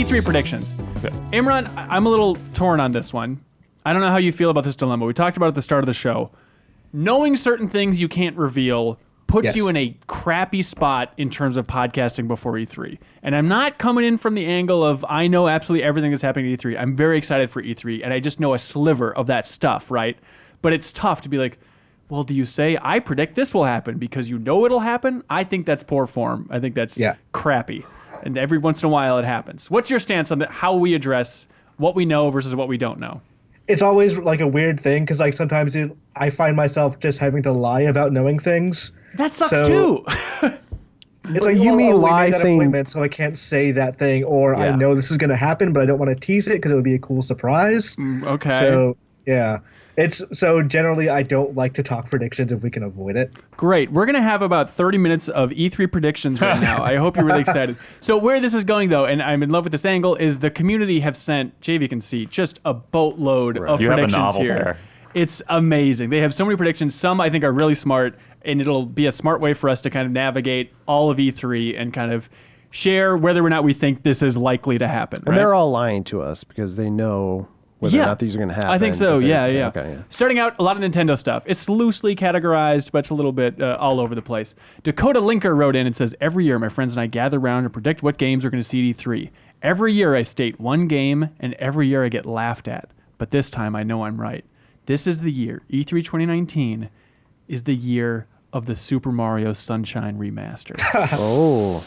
E3 predictions. Imran, I'm a little torn on this one. I don't know how you feel about this dilemma. We talked about it at the start of the show. Knowing certain things you can't reveal puts you in a crappy spot in terms of podcasting before E3. And I'm not coming in from the angle of I know absolutely everything that's happening at E3. I'm very excited for E3, and I just know a sliver of that stuff, right? But it's tough to be like, well, do you say, I predict this will happen because you know it'll happen? I think that's poor form. I think that's crappy. And every once in a while it happens. What's your stance on how we address what we know versus what we don't know? It's always like a weird thing because like sometimes I find myself just having to lie about knowing things. That sucks too. It's like, you mean lie saying, so I can't say that thing, or I know this is going to happen, but I don't want to tease it because it would be a cool surprise. Okay. So, yeah. So generally, I don't like to talk predictions if we can avoid it. Great. We're going to have about 30 minutes of E3 predictions right now. I hope you're really excited. So where this is going, though, and I'm in love with this angle, is the community have sent, JV can see, just a boatload of predictions here. There. It's amazing. They have so many predictions. Some I think are really smart, and it'll be a smart way for us to kind of navigate all of E3 and kind of share whether or not we think this is likely to happen. And they're all lying to us because they know whether or not these are going to happen. I think so, yeah. Okay, Starting out, a lot of Nintendo stuff. It's loosely categorized, but it's a little bit all over the place. Dakota Linker wrote in and says, every year my friends and I gather around and predict what games are going to see at E3. Every year I state one game, and every year I get laughed at. But this time I know I'm right. This is the year, E3 2019, is the year of the Super Mario Sunshine remaster. Oh.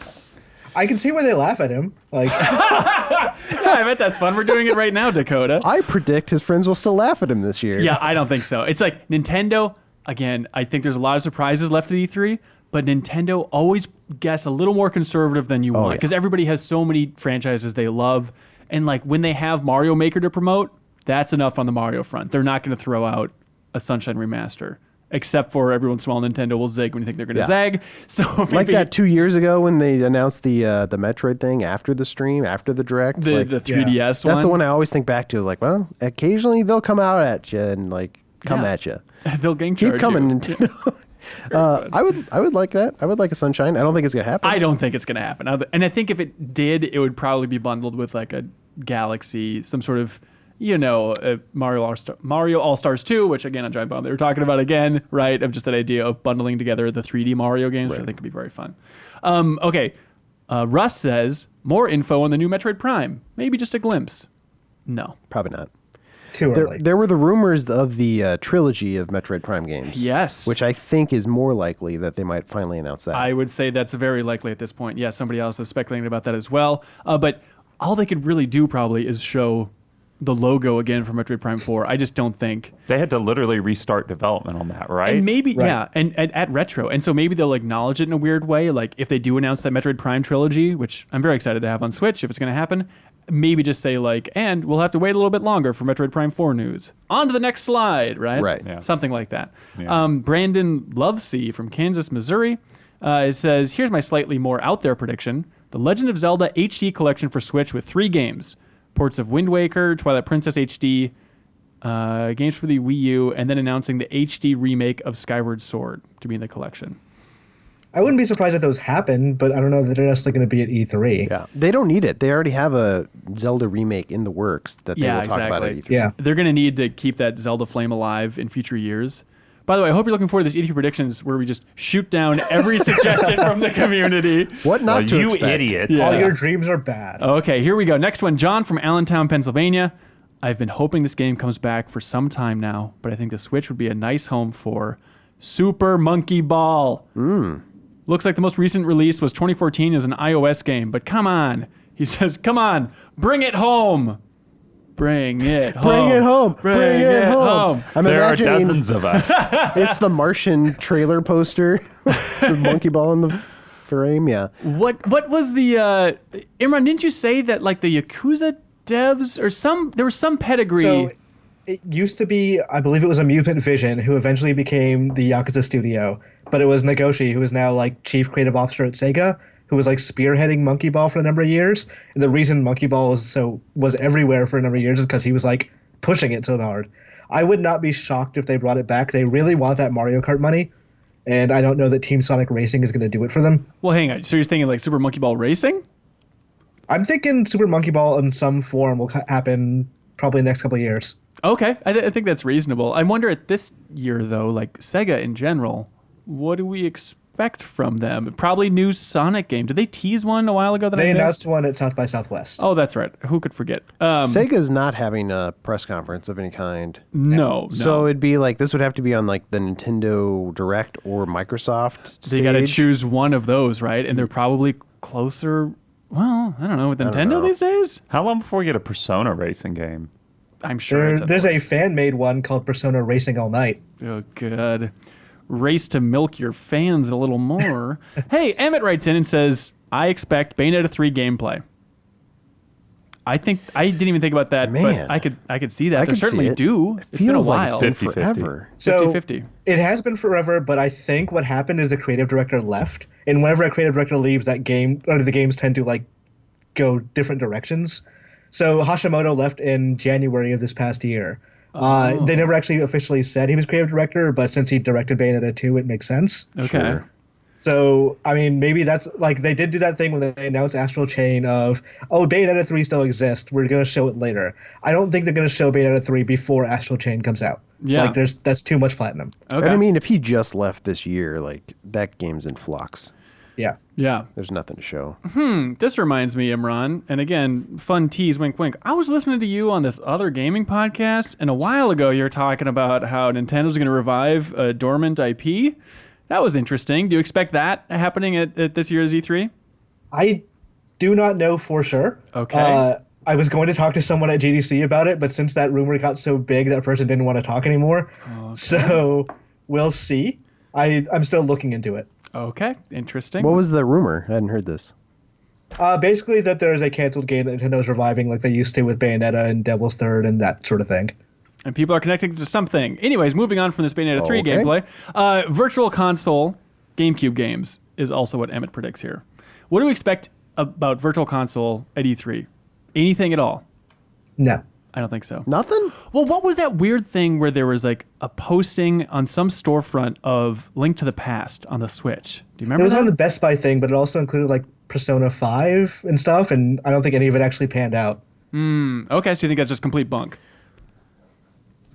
I can see why they laugh at him. Like, yeah, I bet that's fun. We're doing it right now, Dakota. I predict his friends will still laugh at him this year. Yeah, I don't think so. It's like Nintendo, again, I think there's a lot of surprises left at E3, but Nintendo always guess a little more conservative than you want because everybody has so many franchises they love. And like when they have Mario Maker to promote, that's enough on the Mario front. They're not going to throw out a Sunshine remaster. Except for every once in a while, Nintendo will zig when you think they're going to zag. So maybe, like that 2 years ago when they announced the Metroid thing after the stream, after the Direct. The 3DS one. That's the one I always think back to. Is like, well, occasionally they'll come out at you and like come at you. They'll gang charge Keep coming, you. Nintendo. I would like that. I would like a Sunshine. I don't think it's going to happen. I don't think it's going to happen. And I think if it did, it would probably be bundled with like a Galaxy, some sort of, Mario All-Stars 2, which again, on Giant Bomb, they were talking about again, right? Of just that idea of bundling together the 3D Mario games, which I think could be very fun. Okay. Russ says, more info on the new Metroid Prime. Maybe just a glimpse. No. Probably not. Too early. There were the rumors of the trilogy of Metroid Prime games. Yes. Which I think is more likely that they might finally announce that. I would say that's very likely at this point. Yeah, somebody else is speculating about that as well. But all they could really do probably is show the logo again for Metroid Prime 4. I just don't think they had to literally restart development on that, right? And maybe and at Retro, and so maybe they'll acknowledge it in a weird way. Like if they do announce that Metroid Prime trilogy, which I'm very excited to have on Switch if it's going to happen, maybe just say like, and we'll have to wait a little bit longer for Metroid Prime 4 news. On to the next slide, right? Right. Yeah. Something like that. Yeah. Brandon Lovesey from Kansas, Missouri, says, here's my slightly more out there prediction: the Legend of Zelda HD collection for Switch with 3 games. Ports of Wind Waker, Twilight Princess HD, games for the Wii U, and then announcing the HD remake of Skyward Sword to be in the collection. I wouldn't be surprised if those happen, but I don't know that they're necessarily going to be at E3. Yeah, they don't need it. They already have a Zelda remake in the works that they will talk about at E3. Yeah. They're going to need to keep that Zelda flame alive in future years. By the way, I hope you're looking forward to these E3 predictions where we just shoot down every suggestion from the community. What not to you expect. idiots. All your dreams are bad. Okay, here we go. Next one, John from Allentown, Pennsylvania. I've been hoping this game comes back for some time now, but I think the Switch would be a nice home for Super Monkey Ball. Looks like the most recent release was 2014 as an iOS game, but come on. He says, come on, bring it home. Bring it home. Bring it home. Bring it home. I'm there are imagining dozens of us. it's the Martian trailer poster, the monkey ball in the frame. Yeah. What was the Imran? Didn't you say that like the Yakuza devs or there was some pedigree? So it used to be, I believe it was Amusement Vision, who eventually became the Yakuza studio, but it was Nagoshi, who is now like chief creative officer at Sega, who was like spearheading Monkey Ball for a number of years. And the reason Monkey Ball was everywhere for a number of years is because he was like pushing it so hard. I would not be shocked if they brought it back. They really want that Mario Kart money, and I don't know that Team Sonic Racing is going to do it for them. Well, hang on. So you're thinking like Super Monkey Ball Racing? I'm thinking Super Monkey Ball in some form will happen probably in the next couple of years. Okay, I think that's reasonable. I wonder at this year, though, like Sega in general, what do we expect from them? Probably new Sonic game. Did they tease one a while ago that They I missed? announced one at South by Southwest. Oh, that's right. Who could forget? Sega's not having a press conference of any kind. No. So it'd be like, this would have to be on like the Nintendo Direct or Microsoft So you got to stage. choose one of those, right? And they're probably closer. Well, I don't know with Nintendo know. these days. How long before we get a Persona racing game? I'm sure. There's a fan-made one called Persona Racing All Night. Oh, good. Race to milk your fans a little more. Hey, Emmett writes in and says, I expect Bayonetta 3 gameplay. I didn't even think about that, Man. but I could see that. I They could see certainly it. do. It's been a Feels while. like it's been 50-50. forever. So 50-50. it has been forever, but I think what happened is the creative director left, and whenever a creative director leaves, that game or the games tend to like go different directions. So Hashimoto left in January of this past year. They never actually officially said he was creative director, but since he directed Bayonetta 2, it makes sense. Okay. Sure. So, I mean, maybe that's like they did do that thing when they announced Astral Chain of, oh, Bayonetta 3 still exists. We're going to show it later. I don't think they're going to show Bayonetta 3 before Astral Chain comes out. Yeah. Like, that's too much platinum. Okay. And I mean, if he just left this year, like that game's in flux. Yeah. Yeah. There's nothing to show. This reminds me, Imran, and again, fun tease, wink, wink. I was listening to you on this other gaming podcast, and a while ago you were talking about how Nintendo's going to revive a dormant IP. That was interesting. Do you expect that happening at this year's E3? I do not know for sure. Okay. I was going to talk to someone at GDC about it, but since that rumor got so big, that person didn't want to talk anymore. Okay. So we'll see. I'm still looking into it. Okay, interesting. What was the rumor? I hadn't heard this. Basically, that there is a canceled game that Nintendo's reviving like they used to with Bayonetta and Devil's Third and that sort of thing. And people are connecting to something. Anyways, moving on from this Bayonetta 3 Okay. gameplay. Virtual Console GameCube games is also what Emmett predicts here. What do we expect about Virtual Console at E3? Anything at all? No. I don't think so. Nothing? Well, what was that weird thing where there was like a posting on some storefront of Link to the Past on the Switch? Do you remember It was that? on the Best Buy thing, but it also included like Persona 5 and stuff, and I don't think any of it actually panned out. Okay, so you think that's just complete bunk?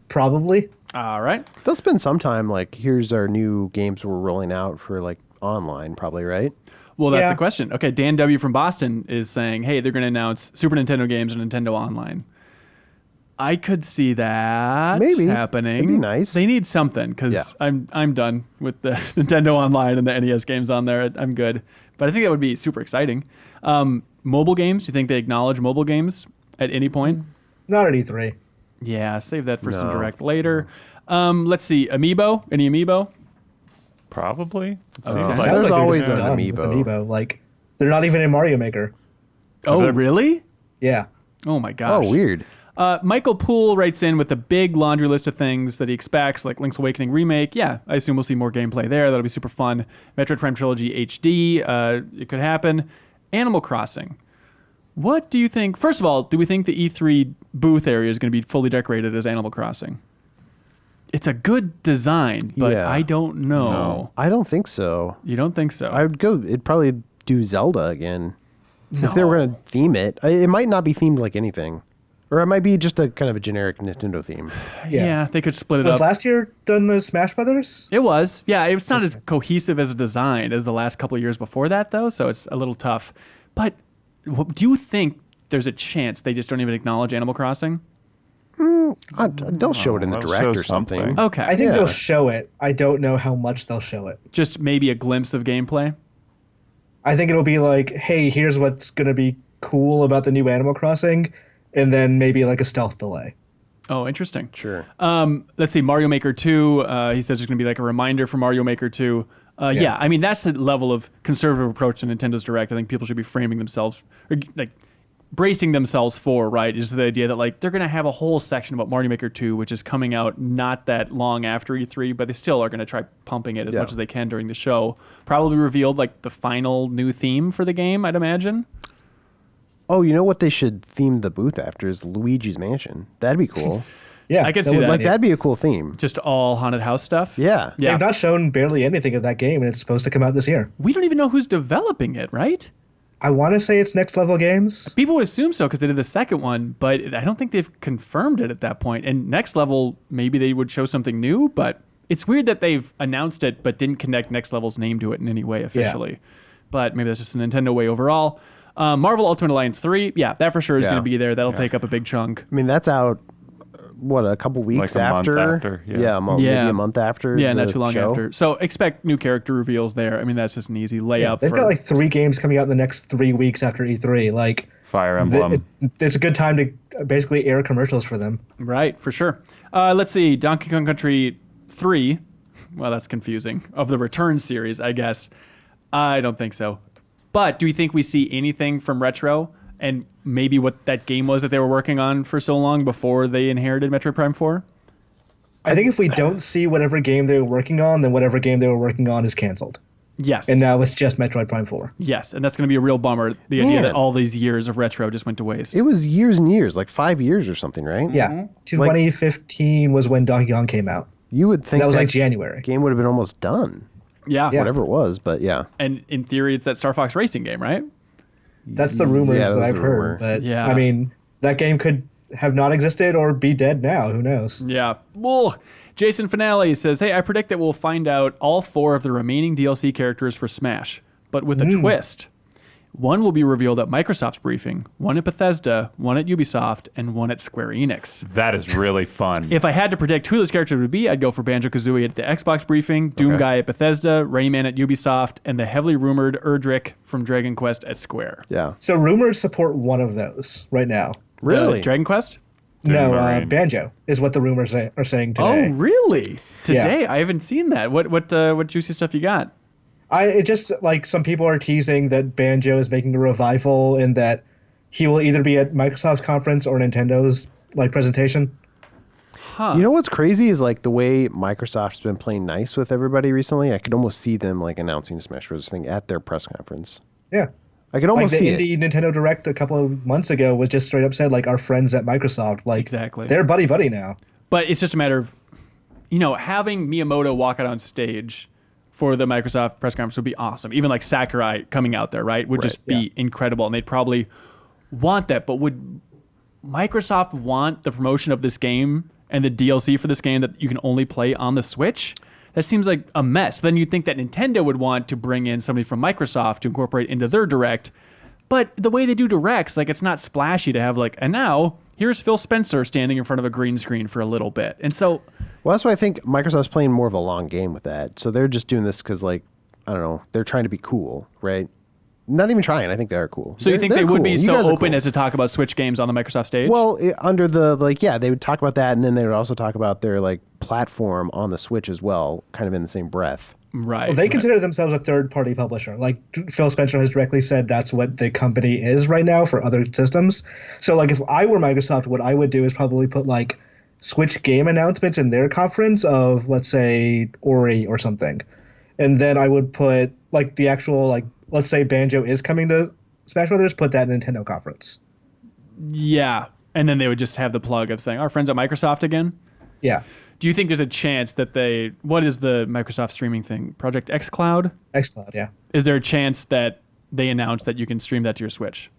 Probably. All right. They'll spend some time like, here's our new games we're rolling out for like online, probably, right? Well, that's Yeah. the question. Okay, Dan W. from Boston is saying, hey, they're going to announce Super Nintendo games and Nintendo Online. I could see that Maybe. happening. It'd be nice. They need something because Yeah. I'm done with the Nintendo Online and the NES games on there. I'm good. But I think that would be super exciting. Mobile games, do you think they acknowledge mobile games at any point? Not at E3. Yeah, save that for some No. direct later. Let's see, Amiibo? Any Amiibo? Probably. It Okay. seems Sounds like There's like they're always just an done with amiibo. Amiibo. Like, they're not even in Mario Maker. Oh, bet- really? Yeah. Oh my gosh. Oh, weird. Michael Poole writes in with a big laundry list of things that he expects, like Link's Awakening Remake. Yeah, I assume we'll see more gameplay there. That'll be super fun. Metroid Prime Trilogy HD, it could happen. Animal Crossing. What do you think? First of all, do we think the E3 booth area is going to be fully decorated as Animal Crossing? It's a good design, but Yeah. I don't know. No. I don't think so. You don't think so? I would go, it'd probably do Zelda again. If they were going to theme it. It might not be themed like anything. Or it might be just a kind of a generic Nintendo theme. yeah, they could split it Was up. last year done the Smash Brothers? It was. Yeah, it's not as cohesive as a design as the last couple of years before that, though, so it's a little tough. But do you think there's a chance they just don't even acknowledge Animal Crossing? They'll show it in the they'll direct show or something. something. Okay. I think Yeah. they'll show it. I don't know how much they'll show it. Just maybe a glimpse of gameplay? I think it'll be like, hey, here's what's going to be cool about the new Animal Crossing, and then maybe like a stealth delay. Oh, interesting. Sure. Let's see, Mario Maker 2, he says there's going to be like a reminder for Mario Maker 2. Yeah, I mean, that's the level of conservative approach to Nintendo's Direct. I think people should be framing themselves, or like bracing themselves for, right, is the idea that like they're going to have a whole section about Mario Maker 2, which is coming out not that long after E3, but they still are going to try pumping it as Yeah. much as they can during the show. Probably revealed like the final new theme for the game, I'd imagine. Oh, you know what they should theme the booth after is Luigi's Mansion. That'd be cool. Yeah, I could see would that. be Like, neat. that'd be a cool theme. Just all haunted house stuff. Yeah. Yeah. They've not shown barely anything of that game, and it's supposed to come out this year. We don't even know who's developing it, right? I want to say it's Next Level Games. People would assume so because they did the second one, but I don't think they've confirmed it at that point. And Next Level, maybe they would show something new, but it's weird that they've announced it but didn't connect Next Level's name to it in any way officially. Yeah. But maybe that's just a Nintendo way overall. Marvel Ultimate Alliance 3, yeah, that for sure is going to be there. That'll take up a big chunk. I mean, that's out, a couple weeks like after? Month after, maybe a month after. Yeah, not too long after. So expect new character reveals there. I mean, that's just an easy layup. They've got like 3 games coming out in the next 3 weeks after E3. Like Fire Emblem. It's a good time to basically air commercials for them. Right, for sure. Let's see, Donkey Kong Country 3. Well, that's confusing. Of the Return series, I guess. I don't think so. But do we think we see anything from Retro and maybe what that game was that they were working on for so long before they inherited Metroid Prime 4? I think if we don't see whatever game they were working on, then whatever game they were working on is canceled. Yes. And now it's just Metroid Prime 4. Yes, and that's going to be a real bummer, the idea that all these years of Retro just went to waste. It was years and years, like 5 years or something, right? Yeah. 2015 was when Donkey Kong came out. You would think that was like January. Game would have been almost done. Yeah. Whatever it was, but yeah. And in theory, it's that Star Fox Racing game, right? That's the rumors that I've heard. But I mean, that game could have not existed or be dead now. Who knows? Yeah. Well, Jason Finale says, hey, I predict that we'll find out all 4 of the remaining DLC characters for Smash, but with a twist. One will be revealed at Microsoft's briefing, one at Bethesda, one at Ubisoft, and one at Square Enix. That is really fun. If I had to predict who those characters would be, I'd go for Banjo-Kazooie at the Xbox briefing, Doom Guy at Bethesda, Rayman at Ubisoft, and the heavily rumored Erdrick from Dragon Quest at Square. Yeah. So rumors support one of those right now. Really? Dragon Quest? No, Banjo is what the rumors are saying today. Oh, really? Today? I haven't seen that. What juicy stuff you got? It just like some people are teasing that Banjo is making a revival and that he will either be at Microsoft's conference or Nintendo's like presentation. Huh. You know what's crazy is like the way Microsoft's been playing nice with everybody recently. I could almost see them like announcing a Smash Bros. Thing at their press conference. Yeah. I could almost see the Indie Nintendo Direct a couple of months ago was just straight up said like our friends at Microsoft. Like exactly. They're buddy now. But it's just a matter of, having Miyamoto walk out on stage for the Microsoft press conference would be awesome. Even like Sakurai coming out there, right? Would just be incredible. And they'd probably want that. But would Microsoft want the promotion of this game and the DLC for this game that you can only play on the Switch? That seems like a mess. Then you'd think that Nintendo would want to bring in somebody from Microsoft to incorporate into their Direct. But the way they do Directs, like it's not splashy to have like, and now here's Phil Spencer standing in front of a green screen for a little bit. And so... Well, that's why I think Microsoft's playing more of a long game with that. So they're just doing this because, like, I don't know, they're trying to be cool, right? Not even trying. I think they are cool. So you think they would be so open as to talk about Switch games on the Microsoft stage? Well, under the, they would talk about that, and then they would also talk about their, platform on the Switch as well, kind of in the same breath. Right. Well, they consider themselves a third-party publisher. Like Phil Spencer has directly said that's what the company is right now for other systems. So, if I were Microsoft, what I would do is probably put, Switch game announcements in their conference of, let's say, Ori or something. And then I would put, the actual, let's say Banjo is coming to Smash Brothers, put that in Nintendo conference. Yeah. And then they would just have the plug of saying, our friends at Microsoft again? Yeah. Do you think there's a chance that what is the Microsoft streaming thing? Project xCloud? xCloud, yeah. Is there a chance that they announce that you can stream that to your Switch?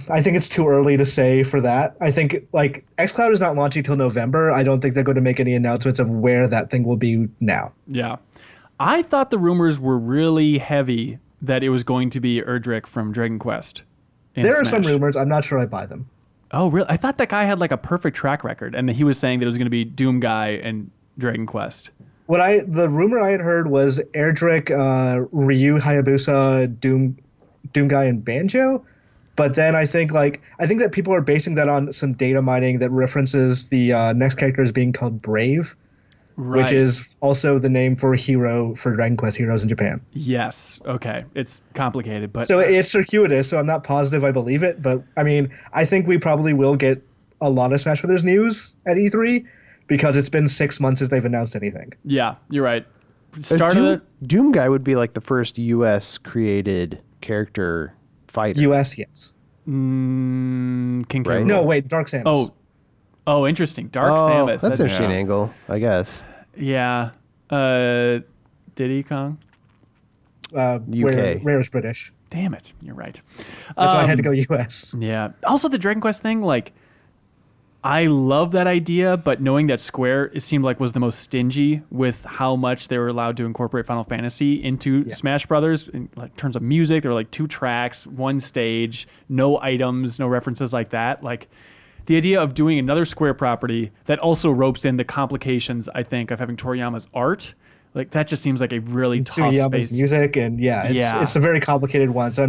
I think it's too early to say for that. I think xCloud is not launching till November. I don't think they're going to make any announcements of where that thing will be now. Yeah. I thought the rumors were really heavy that it was going to be Erdrick from Dragon Quest. There are some rumors. I'm not sure I buy them. Oh, really? I thought that guy had a perfect track record and that he was saying that it was going to be Doom Guy and Dragon Quest. The rumor I had heard was Erdrick, Ryu Hayabusa, Doom Guy, and Banjo. But then I think that people are basing that on some data mining that references the next character as being called Brave, which is also the name for hero for Dragon Quest heroes in Japan. Yes. Okay. It's complicated, but so it's circuitous. So I'm not positive I believe it, but I mean I think we probably will get a lot of Smash Brothers news at E3 because it's been 6 months since they've announced anything. Yeah, you're right. Doom Guy would be the first U.S. created character fighter. U.S. yes. King K. Right? No, wait, Dark Samus. Oh, interesting. Dark Samus. That's an interesting angle, I guess. Yeah. Diddy Kong. Rare's British. Damn it, you're right. That's why I had to go US. Yeah. Also, the Dragon Quest thing, like, I love that idea, but knowing that Square, it seemed like was the most stingy with how much they were allowed to incorporate Final Fantasy into Smash Brothers. In like, terms of music, there were like 2 tracks, 1 stage, no items, no references like that. Like, the idea of doing another Square property that also ropes in the complications, I think, of having Toriyama's art, like, that just seems like a really tough Sugiyama's space. music, and it's a very complicated one. So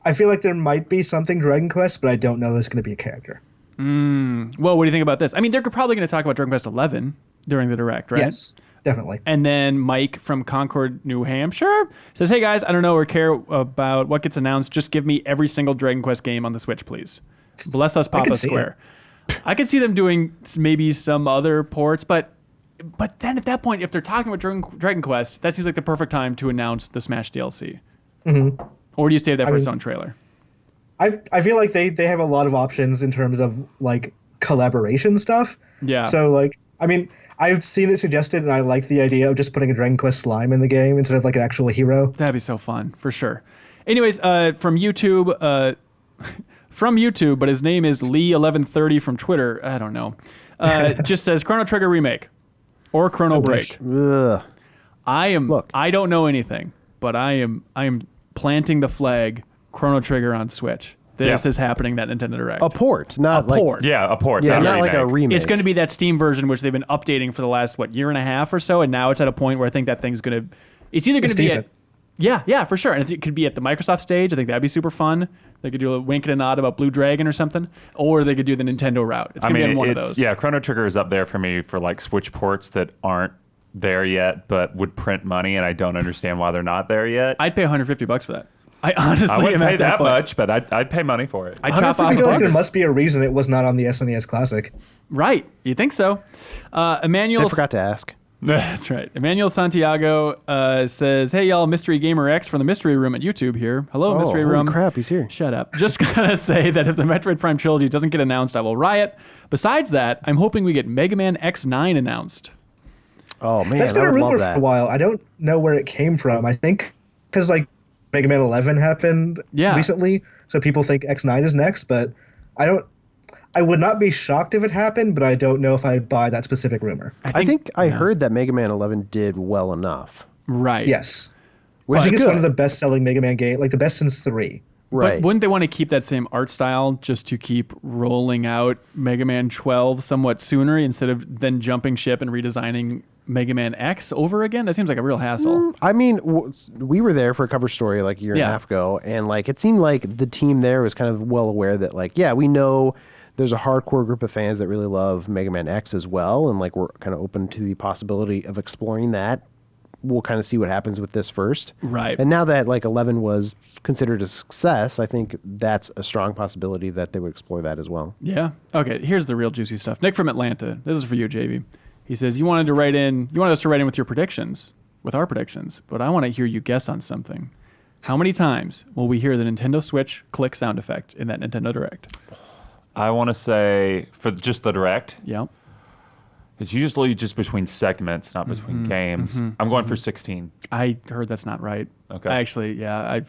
I feel like there might be something Dragon Quest, but I don't know there's going to be a character. Well, what do you think about this? I mean, they're probably going to talk about Dragon Quest XI during the Direct, right? Yes, definitely. And then Mike from Concord, New Hampshire says, hey guys, I don't know or care about what gets announced. Just give me every single Dragon Quest game on the Switch, please. Bless us, Papa Square. I could see them doing maybe some other ports, but then at that point, if they're talking about Dragon Quest, that seems like the perfect time to announce the Smash DLC. Mm-hmm. Or do you save that for its own trailer? I feel like they have a lot of options in terms of like collaboration stuff. Yeah. So like, I mean, I've seen it suggested, and I like the idea of just putting a Dragon Quest slime in the game instead of like an actual hero. That'd be so fun, for sure. Anyways, from YouTube, but his name is Lee1130 from Twitter. I don't know. Just says Chrono Trigger remake or Chrono Break. Ugh. I don't know anything, but I am planting the flag. Chrono Trigger on Switch. This is happening, that Nintendo Direct. A port, not like... port. Yeah, a port. Yeah, not not a like a remake. It's going to be that Steam version, which they've been updating for the last, year and a half or so, and now it's at a point where I think that thing's going to... It's either going to be decent. Yeah, for sure. And it could be at the Microsoft stage. I think that'd be super fun. They could do a wink and a nod about Blue Dragon or something. Or they could do the Nintendo route. It's going to be on one of those. Yeah, Chrono Trigger is up there for me for like Switch ports that aren't there yet, but would print money, and I don't understand why they're not there yet. I'd pay $150 for that. I honestly I wouldn't am pay at that point. much, but I'd pay money for it. I'd chop off I feel like there bucks. must be a reason it was not on the SNES Classic. Right. You think so? Emmanuel... I forgot to ask. That's right. Emmanuel Santiago says, hey, y'all, Mystery Gamer X from the Mystery Room at YouTube here. Hello, Mystery holy Room. crap, he's here. Shut up. Just gonna say that if the Metroid Prime trilogy doesn't get announced, I will riot. Besides that, I'm hoping we get Mega Man X9 announced. Oh, man, That's been I a would rumor love for that. a while. I don't know where it came from. I think because like Mega Man 11 happened recently, so people think X9 is next. But I would not be shocked if it happened, but I don't know if I buy that specific rumor. I think I heard that Mega Man 11 did well enough. Right. Yes, Which I think is it's good. one of the best-selling Mega Man games, like the best since 3. Right. But wouldn't they want to keep that same art style just to keep rolling out Mega Man 12 somewhat sooner instead of then jumping ship and redesigning Mega Man X over again? That seems like a real hassle. I mean, we were there for a cover story like a year and a half ago, and like it seemed like the team there was kind of well aware that like, yeah, we know there's a hardcore group of fans that really love Mega Man X as well, and like we're kind of open to the possibility of exploring that. We'll kind of see what happens with this first. Right. And now that like 11 was considered a success, I think that's a strong possibility that they would explore that as well. Yeah. Okay, here's the real juicy stuff. Nick from Atlanta. This is for you, JV. He says, you wanted us to write in with your predictions, with our predictions, but I want to hear you guess on something. How many times will we hear the Nintendo Switch click sound effect in that Nintendo Direct? I want to say for just the Direct, Yeah. it's usually just between segments, not between games. I'm going for 16. I heard that's not right. Okay. Actually, yeah.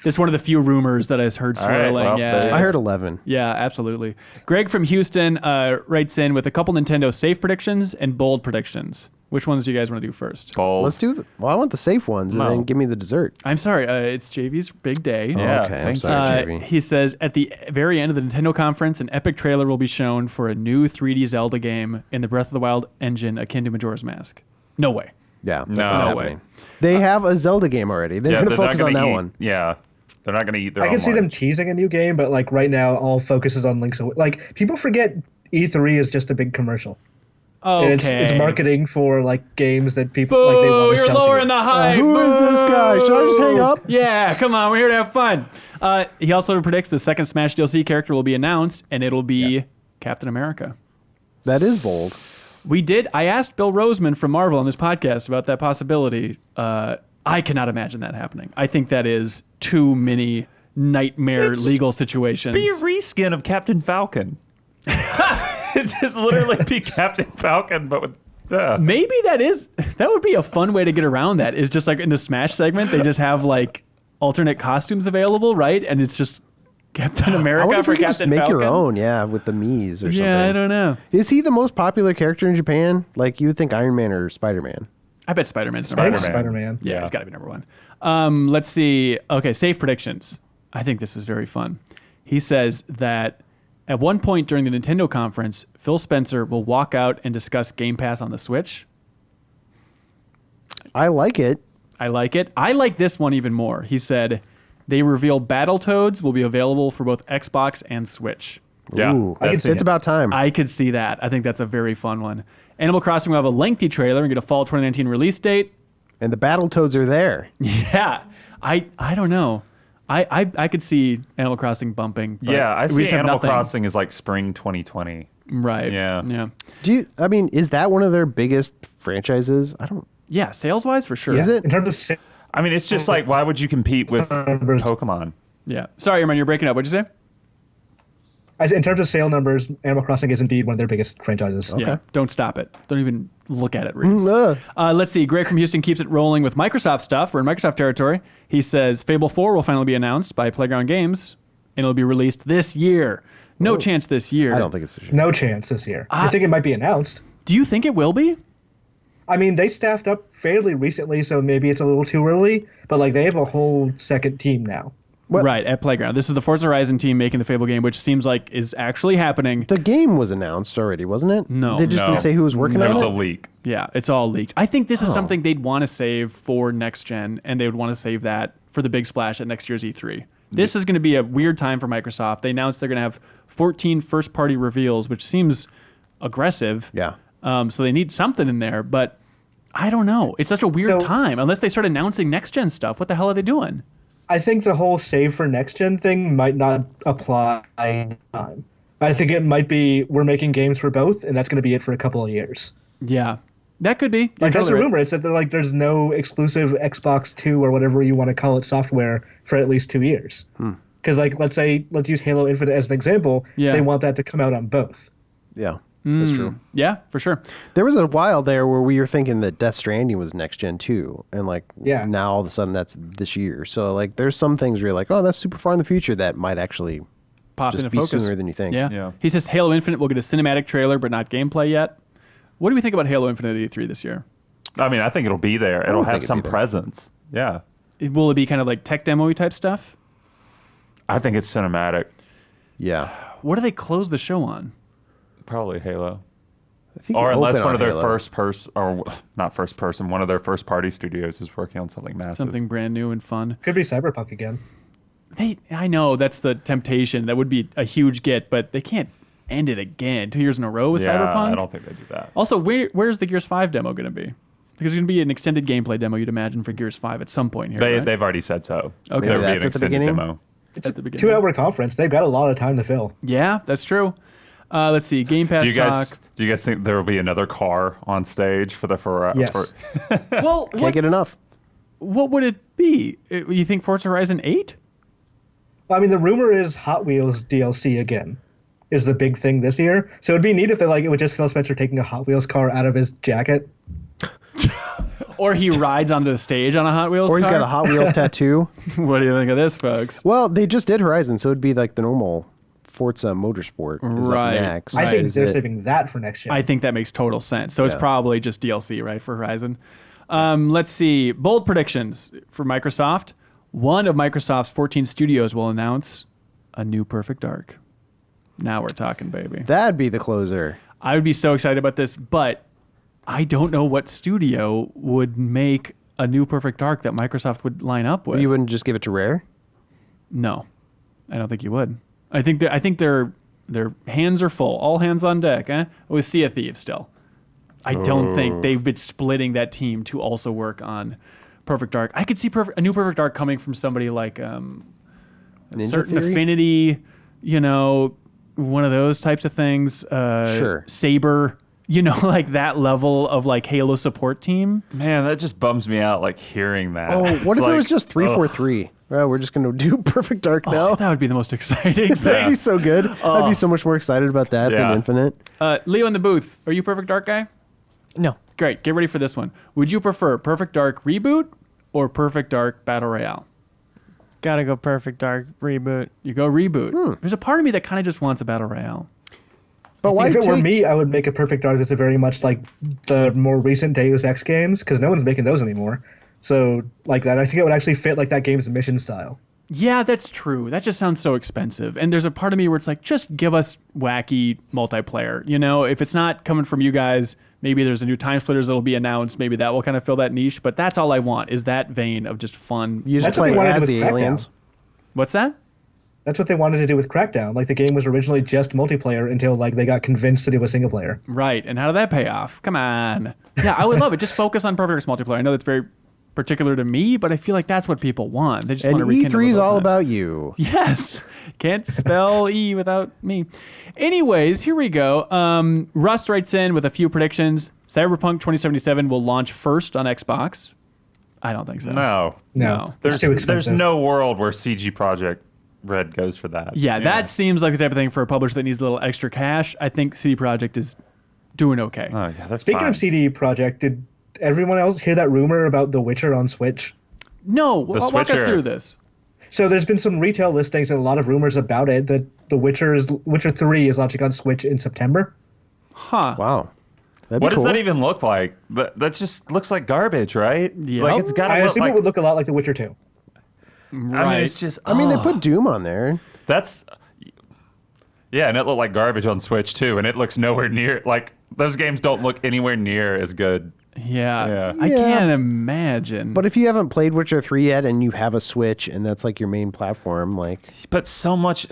This is one of the few rumors that I've heard All right, swirling. well, yeah. there- I heard 11. Yeah, absolutely. Greg from Houston writes in with a couple Nintendo safe predictions and bold predictions. Which ones do you guys want to do first? Bold. Let's do I want the safe ones, and No. then give me the dessert. I'm sorry. It's JV's big day. Yeah, okay, I'm thank sorry, you. JV. He says at the very end of the Nintendo conference, an epic trailer will be shown for a new 3D Zelda game in the Breath of the Wild engine akin to Majora's Mask. No way. Yeah, that's No. not No happening. way. They have a Zelda game already. They're going to not focus on gonna that eat- one. Yeah, they're not going to eat their I own can see them lunch. teasing a new game, but like right now, all focus is on Link's Awakening. Like people forget E3 is just a big commercial. Okay. And it's marketing for like games that people Boo! like they want to You're sell to lowering you. the hype. Who is this guy? Should I just hang up? Yeah, come on. We're here to have fun. He also predicts the second Smash DLC character will be announced, and it'll be Captain America. That is bold. I asked Bill Roseman from Marvel on this podcast about that possibility. I cannot imagine that happening. I think that is too many nightmare legal situations. Be a reskin of Captain Falcon. It just literally be Captain Falcon, but with Yeah. Maybe that would be a fun way to get around that. Is just like in the Smash segment, they just have like alternate costumes available, right? And it's just Captain I America wonder if for you could just Captain make Falcon. your own, with the Mii's or something. Yeah, I don't know. Is he the most popular character in Japan? Like, you would think Iron Man or Spider-Man. I bet Spider-Man's I number think one. Spider-Man. Yeah, Yeah. it's got to be number one. Let's see. Okay, safe predictions. I think this is very fun. He says that at one point during the Nintendo conference, Phil Spencer will walk out and discuss Game Pass on the Switch. I like it. I like it. I like this one even more. He said they reveal Battletoads will be available for both Xbox and Switch. Yeah. Ooh, I can it's see it. about time. I could see that. I think that's a very fun one. Animal Crossing will have a lengthy trailer and get a fall 2019 release date. And the Battletoads are there. Yeah. I don't know. I could see Animal Crossing bumping. But Yeah, I we see just have Animal nothing. Crossing is like spring 2020. Right. Yeah. Yeah. Is that one of their biggest franchises? I don't. Yeah. Sales wise, for sure. Is it? In terms of sales I mean, it's just like, why would you compete with numbers, Pokemon? Yeah. Sorry, Erman, you're breaking up. What'd you say? in terms of sale numbers, Animal Crossing is indeed one of their biggest franchises. Yeah. Don't stop it. Don't even look at it, Reeves. Uh, Let's see. Greg from Houston keeps it rolling with Microsoft stuff. We're in Microsoft territory. He says Fable 4 will finally be announced by Playground Games, and it'll be released this year. No chance this year. I don't think it's this year. No chance this year. I think it might be announced. Do you think it will be? I mean, they staffed up fairly recently, so maybe it's a little too early, but like they have a whole second team now. What? Right, at Playground. This is the Forza Horizon team making the Fable game, which seems like is actually happening. The game was announced already, wasn't it? No. They just No. didn't say who was working There on was it? a leak. Yeah, it's all leaked. I think this is something they'd want to save for next gen, and they would want to save that for the big splash at next year's E3. This is going to be a weird time for Microsoft. They announced they're going to have 14 first-party reveals, which seems aggressive. Yeah. So they need something in there, but I don't know. It's such a weird So- time. Unless they start announcing next-gen stuff, what the hell are they doing? I think the whole save for next gen thing might not apply this time. I think it might be we're making games for both, and that's going to be it for a couple of years. Yeah, that could be. You're Like that's totally a right. rumor. It's that like there's no exclusive Xbox 2 or whatever you want to call it software for at least 2 years. Because like let's use Halo Infinite as an example. Yeah. They want that to come out on both. Yeah. That's true. Yeah, for sure. There was a while there where we were thinking that Death Stranding was next gen too, and like Yeah. now all of a sudden that's this year. So like there's some things where you're like, oh, that's super far in the future that might actually Pop just into be focus. sooner than you think. Yeah. Yeah. He says Halo Infinite will get a cinematic trailer, but not gameplay yet. What do we think about Halo Infinite at E3 this year? I mean, I think it'll be there. It'll think have it'd some be there. presence. Yeah. Will it be kind of like tech demo-y type stuff? I think it's cinematic. Yeah. What do they close the show on? Probably Halo. I think Or you unless open one on of their Halo. first person, or not first person, one of their first party studios is working on something massive. Something brand new and fun. Could be Cyberpunk again. I know that's the temptation. That would be a huge get, but they can't end it again 2 years in a row with Yeah, Cyberpunk. I don't think they do that. Also, where's the Gears 5 demo going to be? Because it's going to be an extended gameplay demo, you'd imagine, for Gears 5 at some point here. right? They've already said so. Okay. There will be That's an at the extended beginning? demo. It's At the a beginning. 2-hour conference. They've got a lot of time to fill. Yeah, that's true. Let's see. Game Pass Do you guys talk. do you guys think there will be another car on stage for the Yes. Well, Can't get enough. what would it be? You think Forza Horizon 8? I mean, the rumor is Hot Wheels DLC again is the big thing this year. So it'd be neat if they it would just Phil Spencer taking a Hot Wheels car out of his jacket. Or he rides onto the stage on a Hot Wheels Or he's car? got a Hot Wheels tattoo. What do you think of this, folks? Well, they just did Horizon, so it'd be like the normal Forza Motorsport is up Right. next. I think Is they're it- saving that for next year. I think that makes total sense. So it's Yeah. probably just DLC, right, for Horizon. Let's see. Bold predictions for Microsoft. One of Microsoft's 14 studios will announce a new Perfect Dark. Now we're talking, baby. That'd be the closer. I would be so excited about this, but I don't know what studio would make a new Perfect Dark that Microsoft would line up with. You wouldn't just give it to Rare? No, I don't think you would. I think their hands are full. All hands on deck, eh? With Sea of Thieves still. I don't think they've been splitting that team to also work on Perfect Dark. I could see a new Perfect Dark coming from somebody like a certain Theory? affinity, one of those types of things. Sure. Saber, like that level of like Halo support team. Man, that just bums me out. Like hearing that. Oh, what It's if it was like, just 343? Well, we're just going to do Perfect Dark now. Oh, that would be the most exciting That'd thing. be so good. I'd be so much more excited about that than Yeah. Infinite. Leo in the booth. Are you Perfect Dark guy? No. Great. Get ready for this one. Would you prefer Perfect Dark Reboot or Perfect Dark Battle Royale? Gotta go Perfect Dark Reboot. You go Reboot. There's a part of me that kind of just wants a Battle Royale. But why If it were me, I would make a Perfect Dark that's very much like the more recent Deus Ex games, because no one's making those anymore. So, like that, I think it would actually fit like that game's mission style. Yeah, that's true. That just sounds so expensive. And there's a part of me where it's like, just give us wacky multiplayer. You know, if it's not coming from you guys, maybe there's a new Time Splitters that'll be announced. Maybe that will kind of fill that niche. But that's all I want is that vein of just fun. You just That's what play they wanted as with the Crackdown. aliens. What's that? That's what they wanted to do with Crackdown. Like the game was originally just multiplayer until like they got convinced to do a single player. Right. And how did that pay off? Come on. Yeah, I would love it. Just focus on Perfect Dark multiplayer. I know that's very particular to me, but I feel like that's what people want. They just And want to rekindle E3 is those all old times. about you. Yes. Can't spell E without me. Anyways, here we go. Rust writes in with a few predictions. Cyberpunk 2077 will launch first on Xbox. I don't think so. No. No, There's, it's too expensive. there's no world where CG Project Red goes for that. Yeah, that seems like the type of thing for a publisher that needs a little extra cash. I think CD Projekt is doing okay. Oh, yeah, that's Speaking fine. of CD Projekt, did everyone else hear that rumor about The Witcher on Switch? No, walk us Switcher. through this. So there's been some retail listings and a lot of rumors about it that Witcher 3 is launching on Switch in September. Huh. Wow. That'd be What does cool. that even look like? That just looks like garbage, right? Yep. Like it's got to I look assume like. it would look a lot like The Witcher 2. I mean, Right. it's just. I mean, they put Doom on there. That's. Yeah, and it looked like garbage on Switch too, and it looks nowhere near like those games don't look anywhere near as good. Yeah. Yeah. I Yeah. can't imagine. But if you haven't played Witcher 3 yet and you have a Switch and that's like your main platform, like But so much,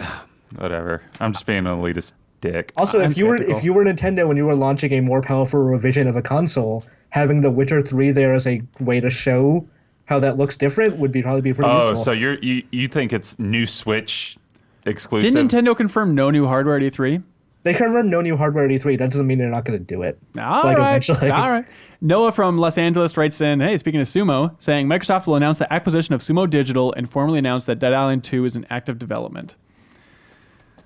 whatever. I'm just being an elitist dick. Also, I'm if you were skeptical. Nintendo and you were launching a more powerful revision of a console, having The Witcher 3 there as a way to show how that looks different would probably be pretty Oh, useful. so you think it's new Switch exclusive? Didn't Nintendo confirm no new hardware at E3? They can run no new hardware at E3. That doesn't mean they're not going to do it. All Like, right. eventually. All right. Noah from Los Angeles writes in, hey, speaking of Sumo, saying Microsoft will announce the acquisition of Sumo Digital and formally announce that Dead Island 2 is in active development.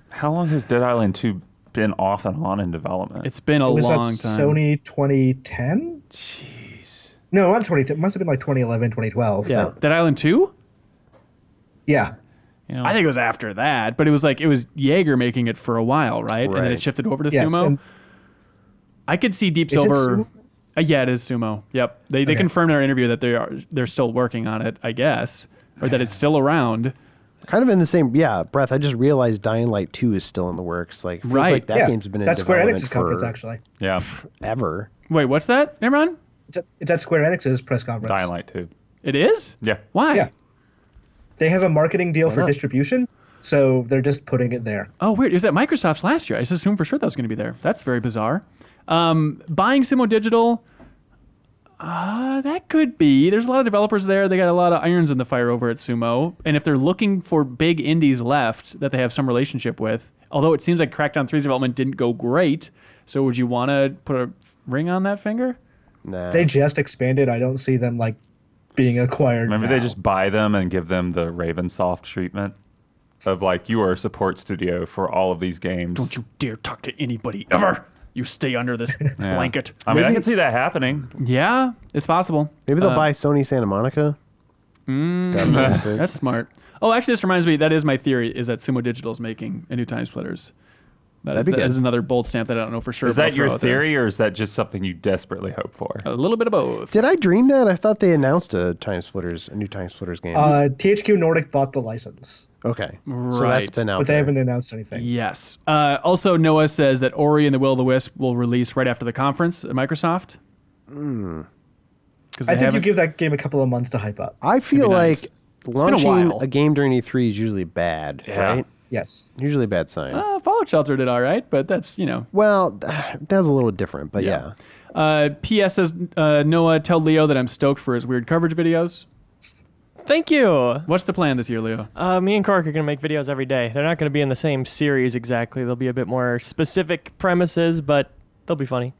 How long has Dead Island 2 been off and on in development? It's been a Was long that time. Sony 2010? Jeez. No, not 2010. It must have been like 2011, 2012. Yeah. but- Dead Island 2? yeah. you know, I think it was after that, but it was Jaeger making it for a while, right? And then it Right. shifted over to Yes. Sumo. and I could see Deep Is it Silver. Sumo? Yeah, it is Sumo. Yep. They Okay. confirmed in our interview that they're still working on it, I guess, or that it's still around. kind of in the same breath. I just realized Dying Light 2 is still in the works. Like, feels Right. like that yeah. game's been in That's Square development Enix's conference, for actually. Yeah. ever. Wait, what's that, Imran? It's at Square Enix's press conference. Dying Light 2. It is? Yeah. Why? Yeah. They have a marketing deal for not? distribution, so they're just putting it there. Oh, weird. It was at Microsoft's last year. I just assumed for sure that was going to be there. That's very bizarre. Buying Sumo Digital, that could be. There's a lot of developers there. They got a lot of irons in the fire over at Sumo. And if they're looking for big indies left that they have some relationship with, although it seems like Crackdown 3's development didn't go great, so would you want to put a ring on that finger? Nah. They just expanded. I don't see them like being acquired. Maybe now. they just buy them and give them the Ravensoft treatment of like, you are a support studio for all of these games. Don't you dare talk to anybody ever. You stay under this Yeah. blanket. I mean, I Maybe- can see that happening. Yeah, it's possible. Maybe they'll buy Sony Santa Monica. That's smart. Oh, actually, this reminds me. That is my theory. Is that Sumo Digital is making a new Time Splitters? That'd be That good. is another bold stamp that I don't know for sure. Is but I'll that your throw out there. theory, or is that just something you desperately hope for? A little bit of both. Did I dream that? I thought they announced a new Time Splitters game. THQ Nordic bought the license, okay, so Right. that's been out but they there. haven't announced anything. Yes. Also, Noah says that Ori and the Will of the Wisp will release right after the conference at Microsoft. I think you give that game a couple of months to hype up. I feel be like nice. been a launching while. a game during E3 is usually bad, Yeah. right? Yes. Usually a bad sign. Fallout Shelter did all right, but that's Well, that's a little different, but yeah. P.S. says Noah, tell Leo that I'm stoked for his weird coverage videos. Thank you. What's the plan this year, Leo? Me and Cork are going to make videos every day. They're not going to be in the same series exactly. They'll be a bit more specific premises, but they'll be funny.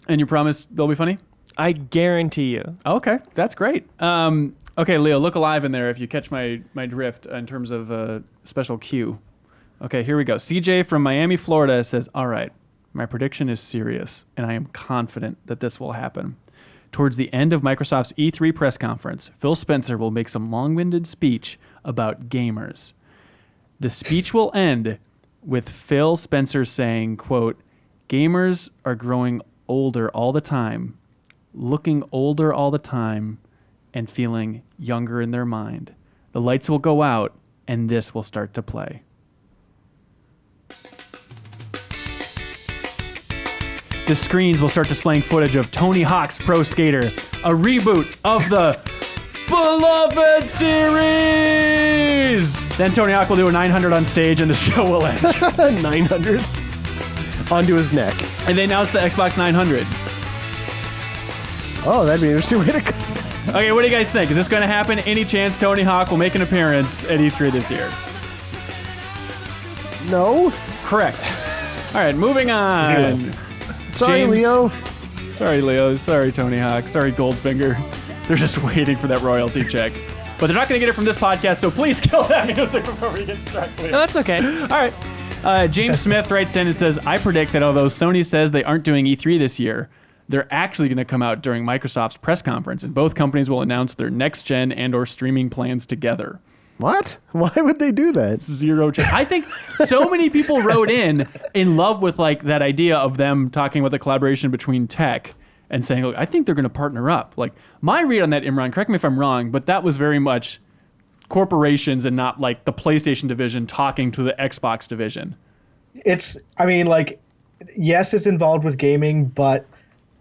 And you promise they'll be funny? I guarantee you. Okay, that's great. Okay, Leo, look alive in there if you catch my drift in terms of special cue. Okay, here we go. CJ from Miami, Florida says, all right, My prediction is serious, and I am confident that this will happen. Towards the end of Microsoft's E3 press conference, Phil Spencer will make some long-winded speech about gamers. The speech will end with Phil Spencer saying, quote, "Gamers are growing older all the time, looking older all the time, and feeling younger in their mind. The lights will go out, and this will start to play." The screens will start displaying footage of Tony Hawk's Pro Skater, a reboot of the beloved series. Then Tony Hawk will do a 900 on stage, and the show will end. 900 onto his neck. And they announced the Xbox 900. Oh, that'd be an interesting way to go. Okay, what do you guys think? Is this going to happen? Any chance Tony Hawk will make an appearance at E3 this year? No. Correct. All right, moving on. Zero. Sorry, James- Leo. Sorry, Leo. Sorry, Tony Hawk. Sorry, Goldfinger. They're just waiting for that royalty check. But they're not going to get it from this podcast, so please kill that music before we get struck. Leo. No, that's okay. All right. James Smith writes in and says, I predict that although Sony says they aren't doing E3 this year, they're actually going to come out during Microsoft's press conference, and both companies will announce their next-gen and or streaming plans together. What? Why would they do that? Zero chance. I think so many people wrote in love with like that idea of them talking about the collaboration between tech and saying, look, I think they're going to partner up. Like my read on that, Imran, correct me if I'm wrong, but that was very much corporations and not like the PlayStation division talking to the Xbox division. Yes, it's involved with gaming, but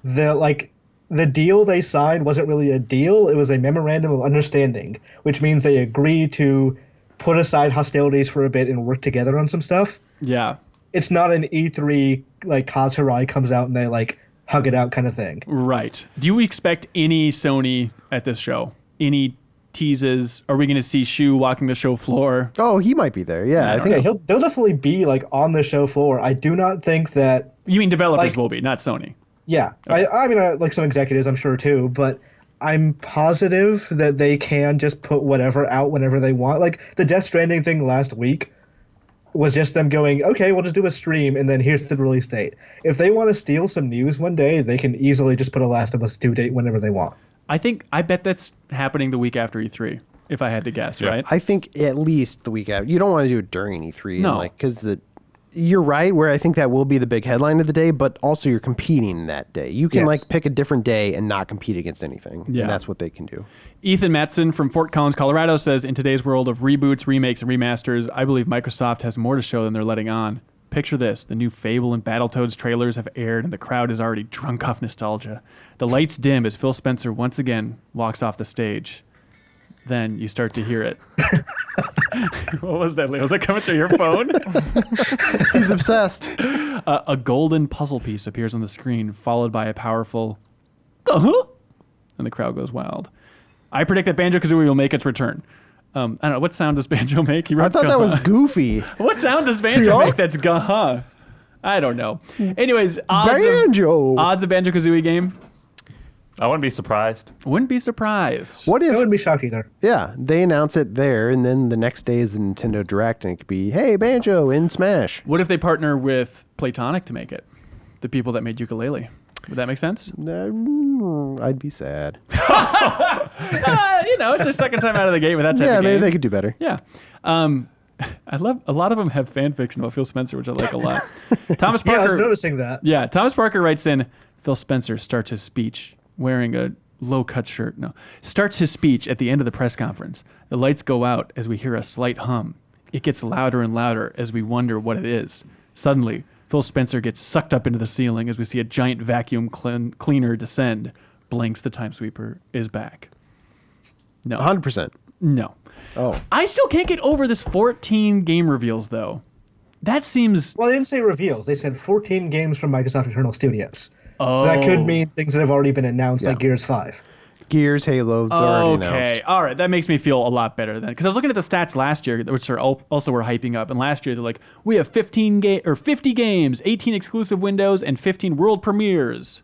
the deal they signed wasn't really a deal. It was a memorandum of understanding, which means they agreed to put aside hostilities for a bit and work together on some stuff. Yeah. It's not an E3 like Kaz Hirai comes out and they like hug it out kind of thing. Right. Do you expect any Sony at this show? Any teases? Are we going to see Shu walking the show floor? Oh, he might be there. Yeah, I think. Yeah, they'll definitely be like on the show floor. I do not think that. You mean developers Like- will be, not Sony? Yeah, okay. I mean, like some executives, I'm sure too, but I'm positive that they can just put whatever out whenever they want. Like the Death Stranding thing last week was just them going, okay, we'll just do a stream, and then here's the release date. If they want to steal some news one day, they can easily just put a Last of Us 2 date whenever they want. I bet that's happening the week after E3, if I had to guess, Yeah. right? I think at least the week after. You don't want to do it during E3. No. Because you're right, where I think that will be the big headline of the day, but also you're competing that day. You can Yes. pick a different day and not compete against anything. Yeah. And that's what they can do. Ethan Matson from Fort Collins, Colorado says, in today's world of reboots, remakes, and remasters, I believe Microsoft has more to show than they're letting on. Picture this. The new Fable and Battletoads trailers have aired, and the crowd is already drunk off nostalgia. The lights dim as Phil Spencer once again walks off the stage. Then you start to hear it. What was that, Leo? Was that coming through your phone? He's obsessed. A golden puzzle piece appears on the screen, followed by a powerful "uh-huh," and the crowd goes wild. I predict that Banjo-Kazooie will make its return. I don't know. What sound does Banjo make? He I wrote thought that was "Gah-huh." goofy. What sound does Banjo make that's "gah-huh"? I don't know. Anyways, Banjo. odds of Banjo-Kazooie game? I wouldn't be surprised. Wouldn't be surprised. What I if, wouldn't be shocked either. yeah, they announce it there, and then the next day is the Nintendo Direct, and it could be, hey, Banjo in Smash. What if they partner with Playtonic to make it? The people that made Yooka-Laylee. Would that make sense? I'd be sad. It's their second time out of the gate with that type Yeah, of game. maybe they could do better. Yeah. I love a lot of them have fan fiction about Phil Spencer, which I like a lot. Thomas Yeah, I was Parker. noticing that. Yeah, Thomas Parker writes in, Phil Spencer starts his speech wearing a low-cut shirt. No. Starts his speech at the end of the press conference. The lights go out as we hear a slight hum. It gets louder and louder as we wonder what it is. Suddenly, Phil Spencer gets sucked up into the ceiling as we see a giant vacuum cleaner descend. Blinks, the time sweeper is back. No. 100%. No. Oh. I still can't get over this 14 game reveals, though. That seems... Well, they didn't say reveals. They said 14 games from Microsoft Internal Studios. So that could mean things that have already been announced, like Gears 5. Gears, Halo, they're already Okay, announced. all right. That makes me feel a lot better then. Because I was looking at the stats last year, which are also were hyping up. And last year, they're like, we have 50 games, 18 exclusive windows, and 15 world premieres.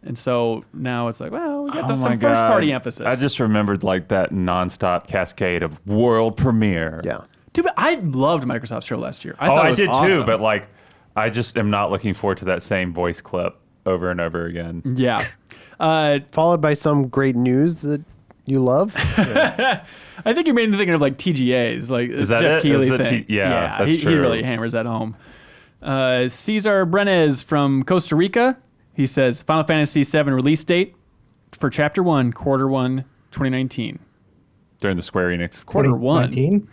And so now it's like, well, we got some first-party emphasis. I just remembered like that nonstop cascade of world premiere. Yeah. Too bad. I loved Microsoft's show last year. I Oh, thought it I was did awesome. too, but like I just am not looking forward to that same voice clip over and over again. Yeah. Followed by some great news that you love. I think you're mainly thinking of like TGAs, like Is that Jeff it? Keighley Is it thing. yeah, that's he true. really hammers that home. Cesar Brenes from Costa Rica. He says Final Fantasy VII release date for Chapter 1, Quarter 1, 2019. During the Square Enix. Quarter 1. 2019?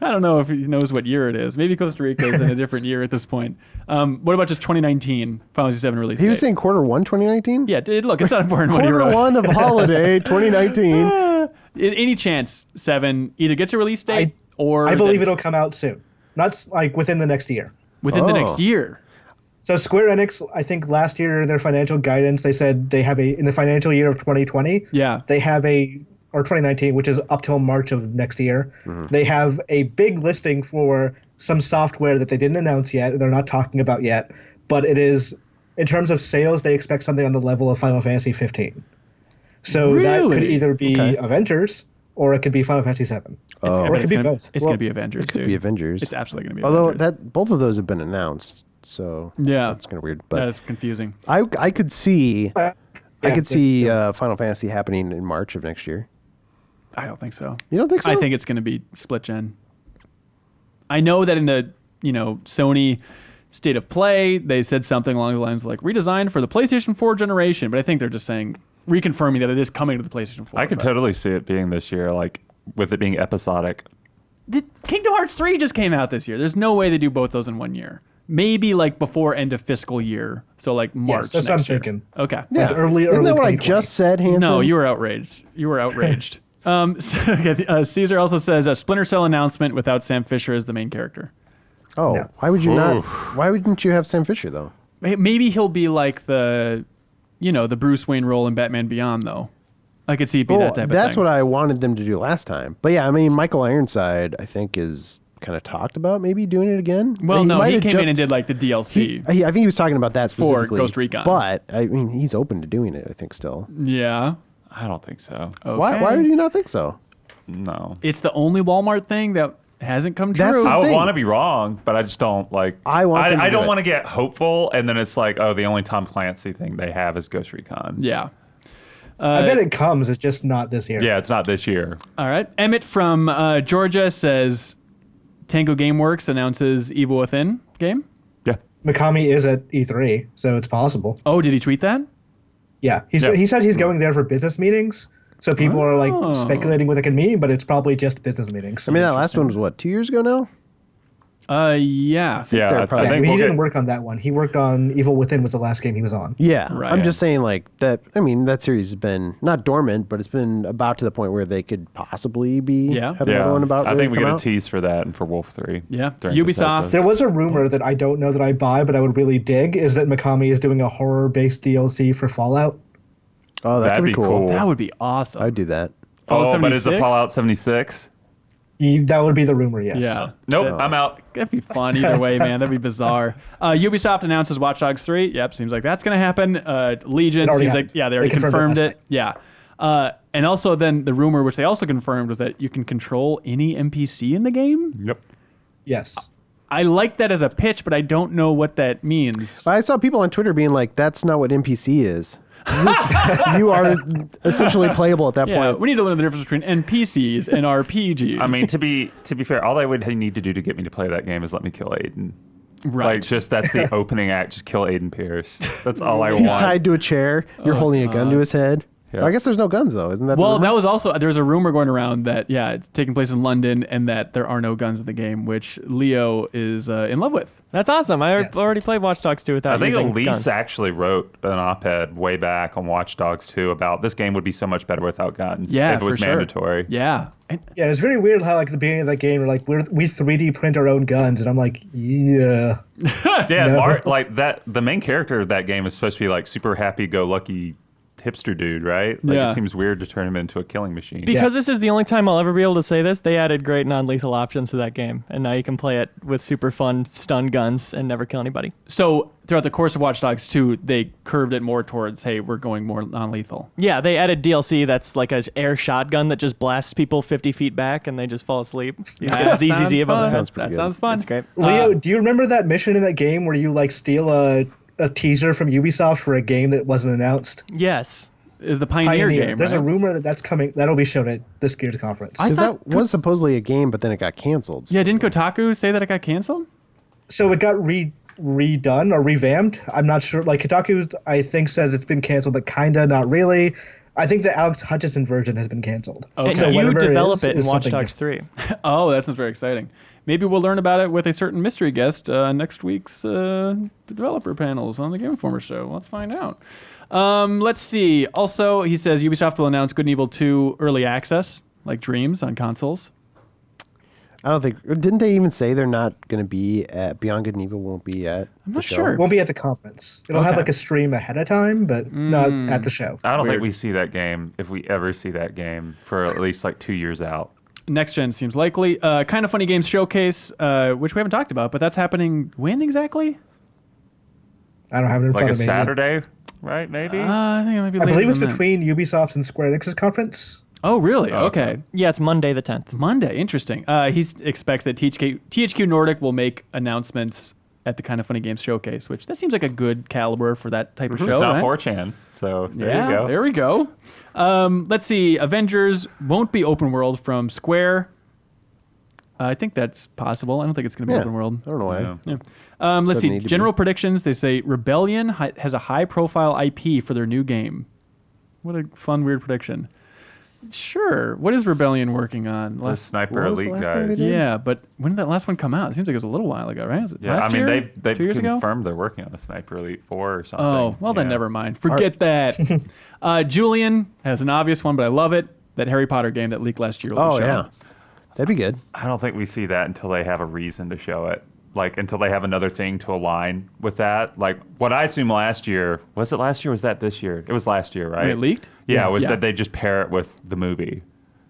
I don't know if he knows what year it is. Maybe Costa Rica is in a different year at this point. What about just 2019 Final Fantasy VII release date? He was saying quarter 1, 2019? Yeah, look, it's not important what he Quarter wrote. 1 of holiday 2019. Any chance 7 either gets a release date or I believe that it'll come out soon. Not like within the next year. within the Oh. next year. So Square Enix, I think last year in their financial guidance, they said they have in the financial year of 2020, Yeah. they have or 2019, which is up till March of next year, they have a big listing for some software that they didn't announce yet, they're not talking about yet, but it is, in terms of sales, they expect something on the level of Final Fantasy 15. So that could Really? either be Avengers, or it could be Final Fantasy 7. Or it could be both. It's going to be Avengers, It could dude. be Avengers. It's absolutely going to be Although Avengers. both of those have been announced, so Yeah. that's kind of weird. That But is confusing. I could see I Yeah, could see yeah. Final Fantasy happening in March of next year. I don't think so. You don't think so? I think it's going to be split gen. I know that in the Sony State of Play, they said something along the lines of like redesigned for the PlayStation 4 generation, but I think they're just saying reconfirming that it is coming to the PlayStation 4. I could but- totally see it being this year, like with it being episodic. Kingdom Hearts 3 just came out this year. There's no way they do both those in 1 year. Maybe like before end of fiscal year, so like March. that's what I'm next year. thinking. Okay. Yeah. Early Isn't that what I 2020. just said, Hanson? No, you were outraged. You were outraged. Caesar also says a Splinter Cell announcement without Sam Fisher as the main character. Oh, No. why would you not? Oof. Why wouldn't you have Sam Fisher though? Maybe he'll be like the Bruce Wayne role in Batman Beyond, though. I could see it be that type of thing. That's what I wanted them to do last time. But yeah, I mean, Michael Ironside, I think, is kind of talked about maybe doing it again. Well, no, might he have came just- in and did like the DLC. I think he was talking about that For specifically. Ghost Recon. But I mean, he's open to doing it. I think still. Yeah. I don't think so. Okay. Why would you not think so? No. It's the only Walmart thing that hasn't come That's true. the I would thing. want to be wrong, but I just don't like. I want them to I do don't it. want to get hopeful, and then it's like, oh, the only Tom Clancy thing they have is Ghost Recon. Yeah. I bet it comes. It's just not this year. Yeah, it's not this year. All right. Emmett from Georgia says Tango Gameworks announces Evil Within game. Yeah. Mikami is at E3, so it's possible. Oh, did he tweet that? Yeah, Yeah. he said he's going there for business meetings. So people are Oh. like speculating what it can mean, but it's probably just business meetings. I mean, that last one was what, 2 years ago now? Yeah. Yeah, they're I probably- yeah, think he we'll didn't get, work on that one. He worked on Evil Within was the last game he was on. Yeah, Right. I'm just saying like that. I mean, that series has been not dormant, but it's been about to the point where they could possibly be Yeah. having yeah. another one about. I ready think we to get come a out. tease for that and for Wolf 3. Yeah. during Ubisoft. Bethesda. There was a rumor that I don't know that I buy, but I would really dig, is that Mikami is doing a horror-based DLC for Fallout. Oh, that That'd could be be cool. cool. That would be awesome. I'd do that. Fallout Oh, but is it 76? Fallout 76? That would be the rumor, yes. Yeah. Nope, I'm out. That'd be fun either way, man. That'd be bizarre. Ubisoft announces Watch Dogs 3. Yep, seems like that's going to happen. Legion, It already seems like, happened. yeah, they already They confirmed confirmed it it. Yeah. And also then the rumor, which they also confirmed, was that you can control any NPC in the game. Yep. Yes. I like that as a pitch, but I don't know what that means. I saw people on Twitter being like, "That's not what NPC is. You are essentially playable at that Yeah, point." we need to learn the difference between NPCs and RPGs. I mean, to be fair, all they would need to do to get me to play that game is let me kill Aiden. right. Like, just that's the opening act. Just kill Aiden Pierce. That's all I He's want. tied to a chair. You're holding a gun to his head. Yeah. I guess there's no guns though, isn't that? the Well, rumor? that was also there's a rumor going around that it's taking place in London and that there are no guns in the game, which Leo is in love with. That's awesome. I Yeah. already played Watch Dogs 2 I without think using Elise guns. actually wrote an op-ed way back on Watch Dogs 2 about this game would be so much better without guns Yeah, if it was for sure. mandatory. Yeah. And Yeah, it's very weird how like at the beginning of that game, like we 3D print our own guns, and I'm like, yeah. Yeah, No. like that. The main character of that game is supposed to be like super happy-go-lucky hipster dude, right? Like, Yeah. It seems weird to turn him into a killing machine. Because this is the only time I'll ever be able to say this, they added great non-lethal options to that game, and now you can play it with super fun stun guns and never kill anybody. So throughout the course of Watch Dogs 2, they curved it more towards, hey, we're going more non-lethal. Yeah, they added DLC that's like an air shotgun that just blasts people 50 feet back and they just fall asleep. You get ZZZ above their That head. pretty good. sounds fun. That's great. Leo, do you remember that mission in that game where you like steal a teaser from Ubisoft for a game that wasn't announced? Yes. Is the Pioneer game, There's right? a rumor that that's coming. That'll be shown at this Gears conference. Because thought- that was supposedly a game, but then it got canceled. Yeah, didn't Kotaku say that it got canceled? So it got redone or revamped. I'm not sure. Like Kotaku, I think says it's been canceled, but kinda not really. I think the Alex Hutchinson version has been canceled. And So you whatever develop it in is Watch something Dogs 3. Oh, that sounds very exciting. Maybe we'll learn about it with a certain mystery guest next week's developer panels on the Game Informer show. Let's find out. Let's see. Also, he says Ubisoft will announce Good and Evil 2 early access, like Dreams, on consoles. I don't think. Didn't they even say they're not going to be at Beyond Good and Evil? Won't be at. I'm the not show? sure. Won't be at the conference. It'll have Okay. like a stream ahead of time, but not at the show. I don't Weird. think we see that game, if we ever see that game, for at least like 2 years out. Next gen seems likely. Kind of Funny Games Showcase, which we haven't talked about, but that's happening when exactly? I don't have it in Like front a of me. Saturday, right? Maybe? I think it might be I later believe it's than that. between Ubisoft and Square Enix's conference. Oh, really? Oh, Okay. okay. Yeah, it's Monday the 10th. Monday. Interesting. He expects that THQ Nordic will make announcements at the Kind of Funny Games Showcase, which that seems like a good caliber for that type of show. it's not right? 4chan, so there Yeah, you go. there we go. Let's see. Avengers won't be open world from Square. I think that's possible. I don't think it's going to be Yeah. open world. I don't know why. Yeah. Yeah. Let's Doesn't see. need to General predictions. They say Rebellion has a high-profile IP for their new game. What a fun, weird prediction. Sure. What is Rebellion working on? The Sniper What was the Elite last thing guys. they did? Yeah, but when did that last one come out? It seems like it was a little while ago, right? Was it Yeah, last I mean, year? they've 2 years ago? confirmed they're working on a Sniper Elite 4 or something. Oh, well then Yeah. never mind. Forget that. Julian has an obvious one, but I love it. That Harry Potter game that leaked last year. will be Oh shown. yeah, that'd be good. I don't think we see that until they have a reason to show it. Like, until they have another thing to align with that. Like, what I assume last year, was it last year or was that this year? It was last year, right? When it leaked? Yeah, it was Yeah. that they just pair it with the movie.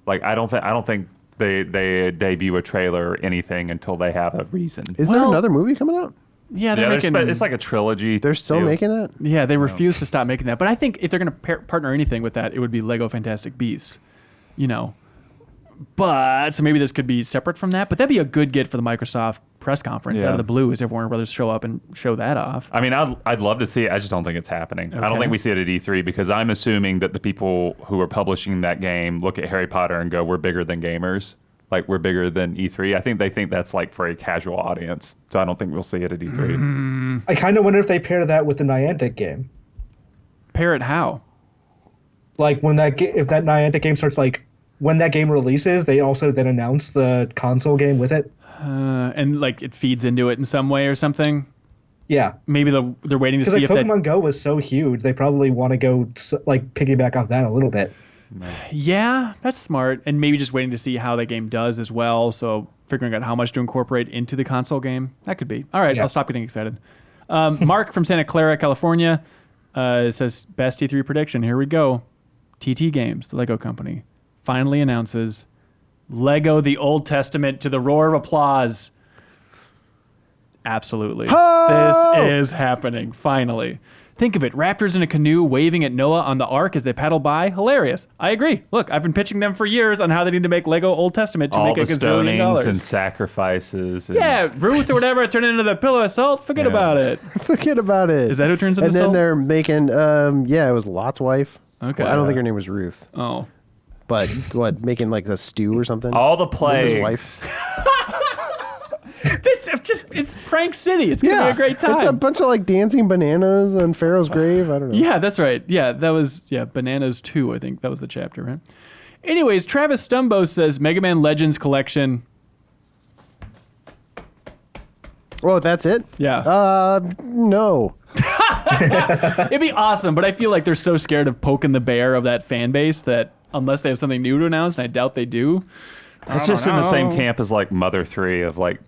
Like, I don't think they debut a trailer or anything until they have a reason. Is there Well- another movie coming out? Yeah, they're Yeah, making. it's like a trilogy. They're still deal. making that. Yeah, they refuse to stop making that. But I think if they're going to partner anything with that, it would be Lego Fantastic Beasts. You know. But so maybe this could be separate from that. But that'd be a good get for the Microsoft press conference Yeah. out of the blue, is if Warner Brothers show up and show that off. I mean, I'd love to see it. I just don't think it's happening. I don't Okay. think we see it at E3 because I'm assuming that the people who are publishing that game look at Harry Potter and go, "We're bigger than gamers. Like, we're bigger than E3." I think they think that's like for a casual audience. So I don't think we'll see it at E3. I kind of wonder if they pair that with the Niantic game. Pair it how? Like when if that Niantic game starts, like when that game releases, they also then announce the console game with it. And like it feeds into it in some way or something. Yeah, Maybe they're waiting to because see like if that. Pokemon Go was so huge, they probably want to go like piggyback off that a little bit. Yeah, that's smart. And maybe just waiting to see how that game does as well. So figuring out how much to incorporate into the console game. That could be. All right, Yeah. I'll stop getting excited. Mark from Santa Clara, California says, best E3 prediction. Here we go. TT Games, the Lego company, finally announces Lego The Old Testament to the roar of applause. Absolutely. Ho! This is happening, finally. Think of it, raptors in a canoe waving at Noah on the ark as they paddle by. Hilarious. I agree. Look, I've been pitching them for years on how they need to make Lego Old Testament to All make the a gazillion dollars. stonings and sacrifices. And Yeah, Ruth or whatever turned into the pillow of salt. Forget Yeah. about it. Forget about it. Is that who turns into And then salt? they're making. Yeah, it was Lot's wife. Okay. Well, I don't think her name was Ruth, Oh. but what? Making like a stew or something. all the With his plagues. wife. It's Prank City. It's going to Yeah, be a great time. It's a bunch of like dancing bananas on Pharaoh's grave. I don't know. Yeah, that's right. Yeah, that was Bananas 2, I think. That was the chapter, right? Anyways, Travis Stumbo says Mega Man Legends collection. Oh, that's it. Yeah. No. It'd be awesome, but I feel like they're so scared of poking the bear of that fan base that unless they have something new to announce, and I doubt they do. It's just in the same camp as like Mother 3 of like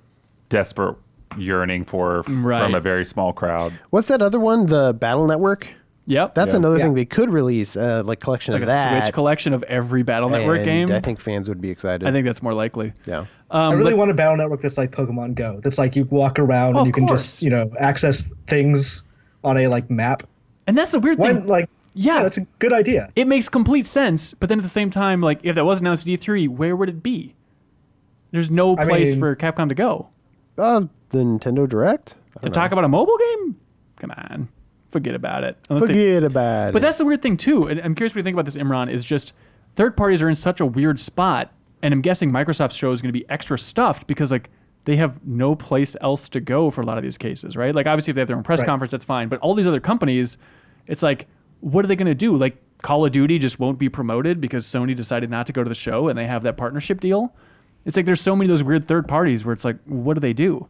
desperate yearning for Right. from a very small crowd. What's that other one? The Battle Network. Yep. That's Yeah. another Yeah. thing they could release, like collection Like of a that. Switch collection of every Battle Network and game. I think fans would be excited. I think that's more likely. Yeah. I really want a Battle Network that's like Pokemon Go. That's like you walk around Oh, and of you can course. just, access things on a like map. And that's the weird thing. Yeah, that's a good idea. It makes complete sense, but then at the same time, like if that was announced at E3, where would it be? There's no place for Capcom to go. The Nintendo Direct? To talk about a mobile game? Come on. Forget about it. Forget about it. But that's the weird thing too, and I'm curious what you think about this, Imran, is just third parties are in such a weird spot, and I'm guessing Microsoft's show is going to be extra stuffed because like they have no place else to go for a lot of these cases, right? Like obviously if they have their own press conference, that's fine, but all these other companies, it's like, what are they going to do? Like Call of Duty just won't be promoted because Sony decided not to go to the show and they have that partnership deal. It's like there's so many of those weird third parties where it's like, what do they do?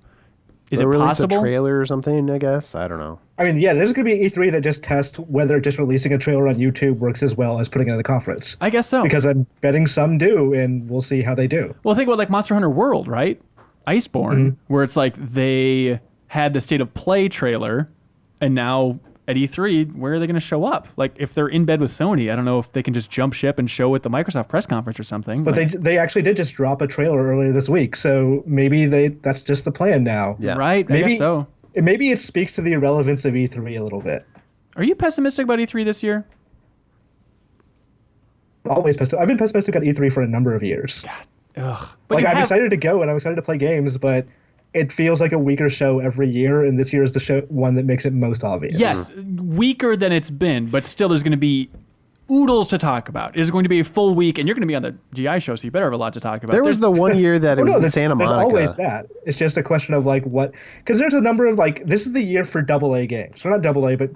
Is it possible? A trailer or something, I guess? I don't know. I mean, yeah, this is going to be E3 that just tests whether just releasing a trailer on YouTube works as well as putting it at a conference. I guess so. Because I'm betting some do, and we'll see how they do. Well, think about like Monster Hunter World, right? Iceborne, where it's like they had the State of Play trailer, and now at E3, where are they going to show up? Like, if they're in bed with Sony, I don't know if they can just jump ship and show at the Microsoft press conference or something. But they actually did just drop a trailer earlier this week, so maybe that's just the plan now. Yeah. Right? I Maybe guess so. Maybe it speaks to the irrelevance of E3 a little bit. Are you pessimistic about E3 this year? Always pessimistic. I've been pessimistic about E3 for a number of years. Ugh. But Like you I'm have- excited to go and I'm excited to play games, but it feels like a weaker show every year, and this year is the one that makes it most obvious. Yes, weaker than it's been, but still there's going to be oodles to talk about. It is going to be a full week, and you're going to be on the GI show, so you better have a lot to talk about. There was the one year that it Oh, was no, in there's, Santa there's Monica. always that. It's just a question of like what, because there's a number of like, this is the year for AA games. Well, not AA, but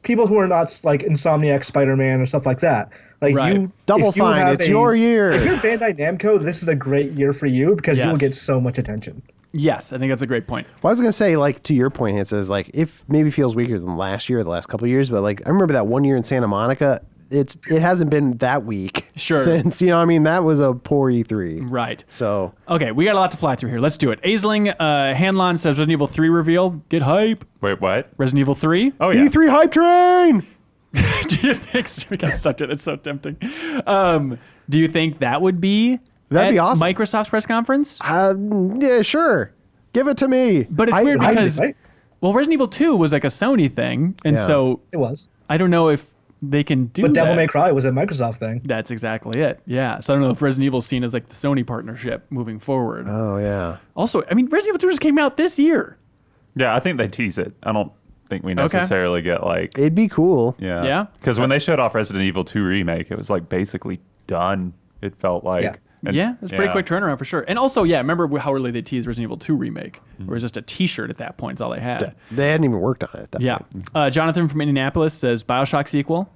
people who are not like Insomniac, Spider-Man, or stuff like that. Like Right. Double if you Fine, have it's your year. If you're Bandai Namco, this is a great year for you because you will Yes. get so much attention. Yes, I think that's a great point. Well, I was gonna say, like, to your point, it says like if maybe feels weaker than last year, the last couple of years, but like I remember that one year in Santa Monica, it hasn't been that weak Sure. since, you know what I mean? That was a poor E3. Right. So Okay, we got a lot to fly through here. Let's do it. Aisling Hanlon says Resident Evil 3 reveal. Get hype. Wait, what? Resident Evil 3. Oh yeah. E3 hype train. Do you think we got stuck to it? It's so tempting. Do you think that would be That'd be awesome. Microsoft's press conference? Yeah, sure. Give it to me. But it's weird I- because right? well, Resident Evil 2 was like a Sony thing, and Yeah. so It was. I don't know if they can do But that. Devil May Cry was a Microsoft thing. That's exactly it. Yeah. So I don't know if Resident Evil's seen as like the Sony partnership moving forward. Oh yeah. Also, I mean, Resident Evil 2 just came out this year. Yeah, I think they tease it. I don't think we necessarily get like It'd be cool. yeah. Yeah? Because when they showed off Resident Evil 2 remake, it was like basically done. It felt like. Yeah. And- Yeah, it's a pretty quick turnaround for sure. And also, yeah, remember how early they teased Resident Evil 2 remake? Where it was just a T-shirt at that point. Is all they had. They hadn't even worked on it at that Yeah. point. Jonathan from Indianapolis says BioShock sequel.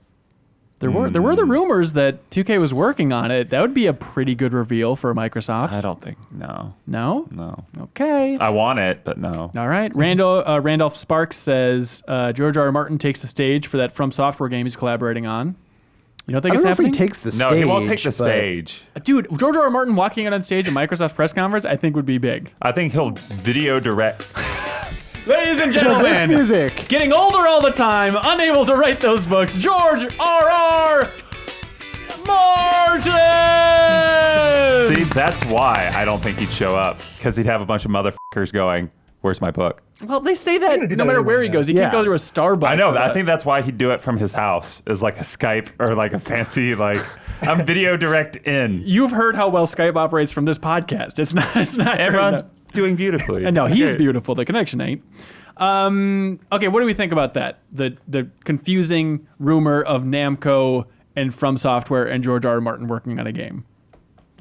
There were the rumors that 2K was working on it. That would be a pretty good reveal for Microsoft. I don't think. No. No? No. Okay. I want it, but no. All right. Randolph Sparks says George R. R. Martin takes the stage for that From Software game he's collaborating on. You don't think I it's don't know if he happening? takes the stage. No, he won't take the but- stage. Dude, George R. R. Martin walking out on stage at Microsoft's press conference, I think would be big. I think he'll video direct. Ladies and This gentlemen, music. getting older all the time, unable to write those books, George R. R. Martin! See, that's why I don't think he'd show up. Because he'd have a bunch of motherfuckers going, "Where's my book?" Well, they say that gonna do no that matter anyway where he now. goes. He Yeah. can't go through a Starbucks. I know. or I a- think that's why he'd do it from his house, is like a Skype or like a fancy like I'm video direct in. You've heard how well Skype operates from this podcast. It's not. Everyone's doing beautifully. No, he's Okay. beautiful. The connection ain't. Okay, what do we think about that? The confusing rumor of Namco and From Software and George R. R. Martin working on a game.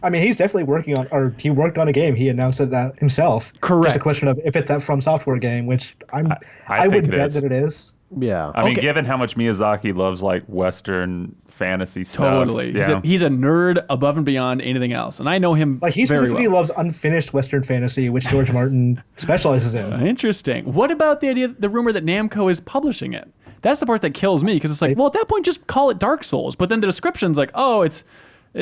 I mean, he's definitely working on, or he worked on a game. He announced it that himself. Correct. Just a question of if it's that From Software game, which I think would it bet is. that it is. Yeah. I mean, Okay. given how much Miyazaki loves like Western fantasy stuff. Totally. Yeah. He's a nerd above and beyond anything else. And I know him Like he very specifically well. loves unfinished Western fantasy, which George Martin specializes in. Interesting. What about the rumor that Namco is publishing it? That's the part that kills me because it's like, well, at that point, just call it Dark Souls. But then the description's like, oh, it's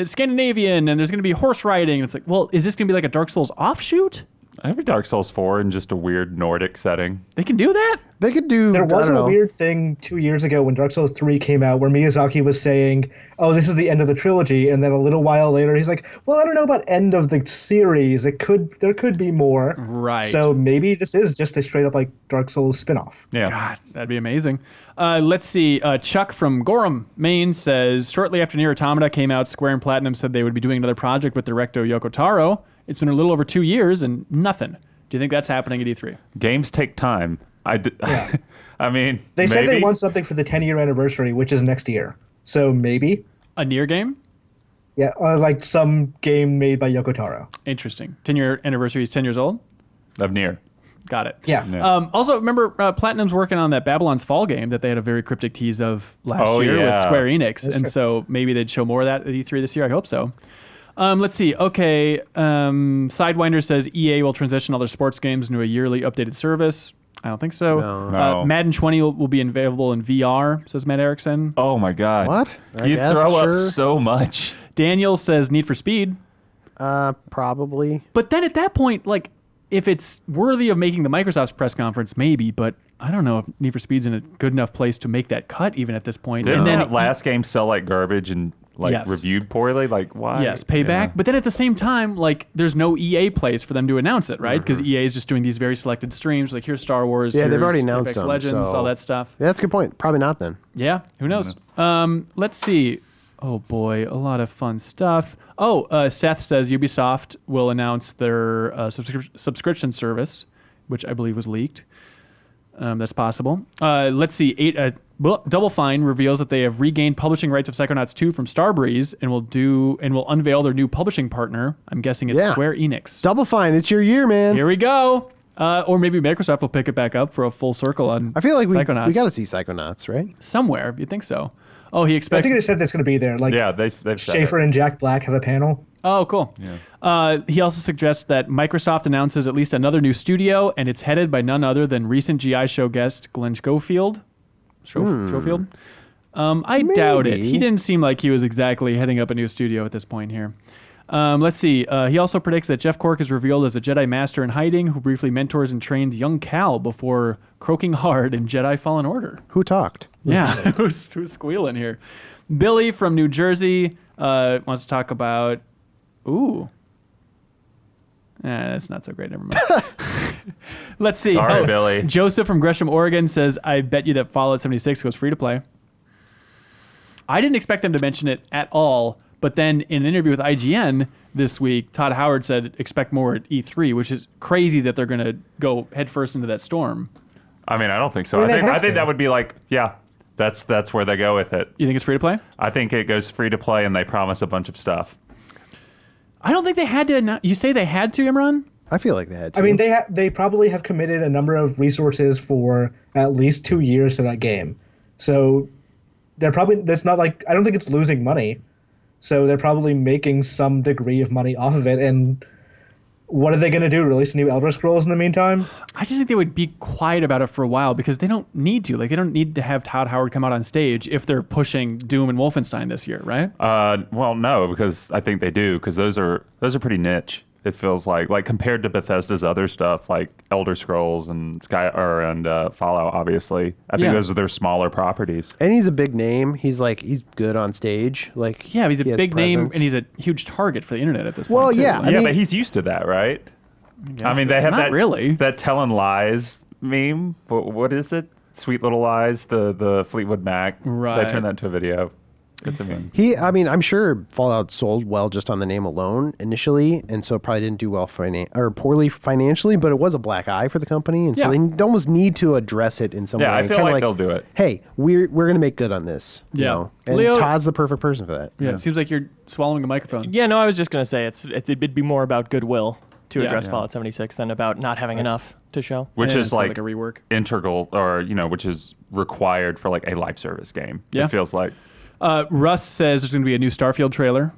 Scandinavian and there's going to be horse riding. It's like, well, is this going to be like a Dark Souls offshoot? Maybe Dark Souls 4 in just a weird Nordic setting. They can do that? They could do. There was I don't a know. weird thing 2 years ago when Dark Souls 3 came out where Miyazaki was saying, oh, this is the end of the trilogy. And then a little while later, he's like, well, I don't know about end of the series. There could be more. Right. So maybe this is just a straight up like Dark Souls spinoff. Yeah. God, that'd be amazing. Let's see. Chuck from Gorham, Maine says, shortly after Nier Automata came out, Square and Platinum said they would be doing another project with director Yoko Taro. It's been a little over 2 years and nothing. Do you think that's happening at E3? Games take time. Yeah. I mean, They said they maybe. want something for the 10-year anniversary, which is next year. So maybe. A Nier game? Yeah, like some game made by Yoko Taro. Interesting. 10-year anniversary is 10 years old? Of Nier. Got it. Yeah. Yeah. Also, remember, Platinum's working on that Babylon's Fall game that they had a very cryptic tease of last year with yeah. Square Enix. And true. so maybe they'd show more of that at E3 this year. I hope so. Let's see. Okay. Sidewinder says EA will transition all their sports games into a yearly updated service. I don't think so. No. Madden 20 will be available in VR, says Matt Erickson. Oh my God. What? I You guess, throw up sure. so much. Daniel says Need for Speed. Probably. But then at that point, like, if it's worthy of making the Microsoft's press conference, maybe. But I don't know if Need for Speed's in a good enough place to make that cut even at this point. Didn't and then that last game sell like garbage and like Yes. reviewed poorly? Like why? Yes, payback. Yeah. But then at the same time, like, there's no EA place for them to announce it, right? Because Mm-hmm. EA is just doing these very selected streams. Like, here's Star Wars. Yeah, they've here's already announced Apex them, Legends, so- all that stuff. Yeah, that's a good point. Probably not then. Yeah, who knows? Let's see. Oh boy, a lot of fun stuff. Oh, Seth says Ubisoft will announce their subscription service, which I believe was leaked. That's possible. Let's see. Double Fine reveals that they have regained publishing rights of Psychonauts 2 from Starbreeze and will unveil their new publishing partner. I'm guessing it's Yeah. Square Enix. Double Fine, it's your year, man. Here we go. Or maybe Microsoft will pick it back up for a full circle on I feel like we Psychonauts. got to see Psychonauts, right? Somewhere. You'd think so. Oh, he I expects... think they said that's going to be there. Like Yeah, they've said Schaefer it. and Jack Black have a panel. Oh, cool. He also suggests that Microsoft announces at least another new studio, and it's headed by none other than recent GI Show guest Glenn Schofield. Schofield? I doubt it. Maybe. He didn't seem like he was exactly heading up a new studio at this point here. Let's see. He also predicts that Jeff Cork is revealed as a Jedi Master in hiding who briefly mentors and trains young Cal before croaking hard in Jedi Fallen Order. Who talked? Yeah, who's squealing here? Billy from New Jersey wants to talk about... Ooh. That's not so great. Never mind. Let's see. Sorry, Billy. Joseph from Gresham, Oregon says, I bet you that Fallout 76 goes free to play. I didn't expect them to mention it at all, but then in an interview with IGN this week, Todd Howard said, expect more at E3, which is crazy that they're going to go headfirst into that storm. I mean, I don't think so. I mean, they I have think to. that would be like, yeah, that's where they go with it. You think it's free to play? I think it goes free to play and they promise a bunch of stuff. I don't think they had to. You say they had to, Imran? I feel like they had to. I mean, they probably have committed a number of resources for at least 2 years to that game. So they're probably, that's not like, I don't think it's losing money. So they're probably making some degree of money off of it. And what are they going to do? Release new Elder Scrolls in the meantime? I just think they would be quiet about it for a while because they don't need to. Like, they don't need to have Todd Howard come out on stage if they're pushing Doom and Wolfenstein this year, right? Well, no, because I think they do, because those are pretty niche. It feels like compared to Bethesda's other stuff, like Elder Scrolls and Fallout. Obviously, I think Yeah. those are their smaller properties. and he's a big name. He's good on stage. Like Yeah, he's a he has big name presence. and he's a huge target for the internet at this Well, point. too. yeah. I Yeah, mean- but he's used to that, right? guess I mean, they have not that really. that telling lies meme. What is it? Sweet Little Lies, the Fleetwood Mac. Right. They turned that into a video. It's a meme. I mean, I'm sure Fallout sold well just on the name alone initially, and so it probably didn't do well poorly financially, but it was a black eye for the company, and so Yeah. they almost need to address it in some way. Yeah, I feel Kinda like they'll do it. Hey, we're gonna make good on this. You Yeah. know? And Leo- Todd's the perfect person for that. Yeah, it seems like you're swallowing a microphone. Yeah, no, I was just gonna say it'd be more about goodwill to Yeah. address Yeah. Fallout 76 than about not having enough to show. Which Yeah, is it's not like a rework. integral, or which is required for like a live service game. Yeah. It feels like. Russ says there's going to be a new Starfield trailer.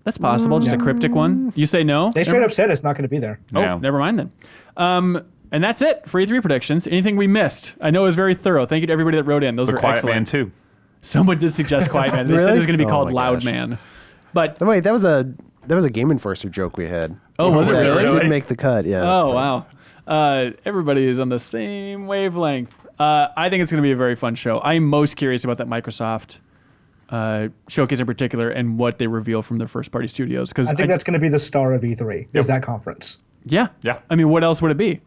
That's possible, just a cryptic one. You say no? They straight up said it's not going to be there. Oh, Yeah. never mind then. And that's it for E3 predictions. Anything we missed? I know it was very thorough. Thank you to everybody that wrote in. Those The were Quiet excellent. Man 2. Someone did suggest Quiet Man. They said it Really? was going to be Oh called my Loud gosh. Man. But Oh, wait, that was a That was a Game Enforcer joke we had. Oh, was it That really? didn't make the cut, yeah. Oh, wow. Everybody is on the same wavelength. I think it's going to be a very fun show. I'm most curious about that Microsoft showcase in particular and what they reveal from their first-party studios. Because I think that's going to be the star of E3, is that conference. Yeah. Yeah. I mean, what else would it be?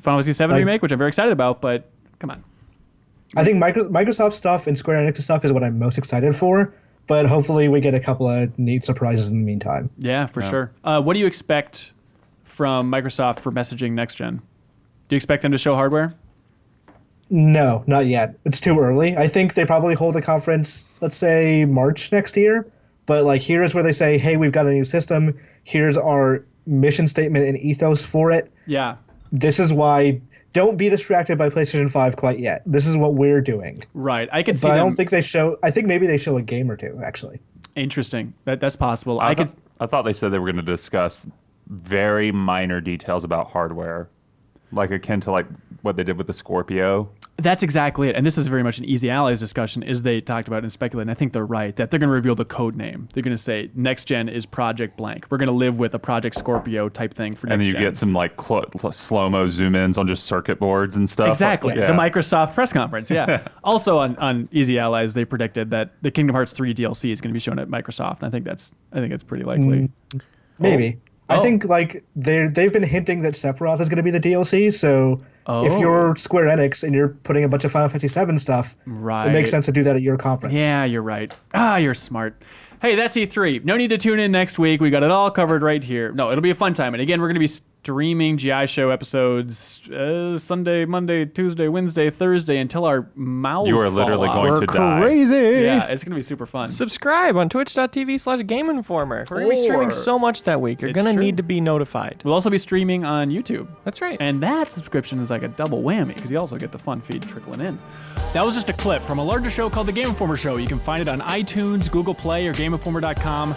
Final Fantasy VII Like- Remake, which I'm very excited about, but come on. I think Microsoft stuff and Square Enix stuff is what I'm most excited for, but hopefully we get a couple of neat surprises in the meantime. Yeah, for sure. What do you expect from Microsoft for messaging next gen? Do you expect them to show hardware? No, not yet. It's too early. I think they probably hold a conference, let's say March next year, but like here's where they say, hey, we've got a new system. Here's our mission statement and ethos for it. Yeah. This is why. Don't be distracted by PlayStation 5 quite yet. This is what we're doing. Right. I could see But I them. don't think they show. I think maybe they show a game or two, actually. Interesting. That's possible. I thought they said they were going to discuss very minor details about hardware, like akin to like what they did with the Scorpio. That's exactly it. And this is very much an Easy Allies discussion, is they talked about and speculated, and I think they're right, that they're going to reveal the code name. They're going to say, next gen is Project Blank. We're going to live with a Project Scorpio type thing for And next then you gen. get some like slow-mo zoom-ins on just circuit boards and stuff. Exactly. Yeah. The Microsoft press conference, yeah. Also on Easy Allies, they predicted that the Kingdom Hearts 3 DLC is going to be shown at Microsoft. And I think that's pretty likely. Maybe. Oh. I think like they've been hinting that Sephiroth is going to be the DLC. So if you're Square Enix and you're putting a bunch of Final Fantasy VII stuff, Right. it makes sense to do that at your conference. Yeah, you're right. You're smart. Hey, that's E3. No need to tune in next week. We got it all covered right here. No, it'll be a fun time. And again, we're going to be streaming GI Show episodes Sunday, Monday, Tuesday, Wednesday, Thursday until our mouths You are literally fall off. going We're to die. crazy. Yeah, it's going to be super fun. Subscribe on twitch.tv/Game Informer. We're going to be streaming Or- so much that week. You're It's going to true. need to be notified. We'll also be streaming on YouTube. That's right. And that subscription is like a double whammy because you also get the fun feed trickling in. That was just a clip from a larger show called The Game Informer Show. You can find it on iTunes, Google Play, or GameInformer.com.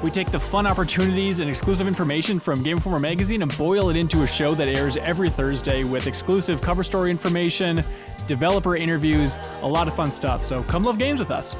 We take the fun opportunities and exclusive information from Game Informer magazine and boil it into a show that airs every Thursday with exclusive cover story information, developer interviews, a lot of fun stuff. So come love games with us.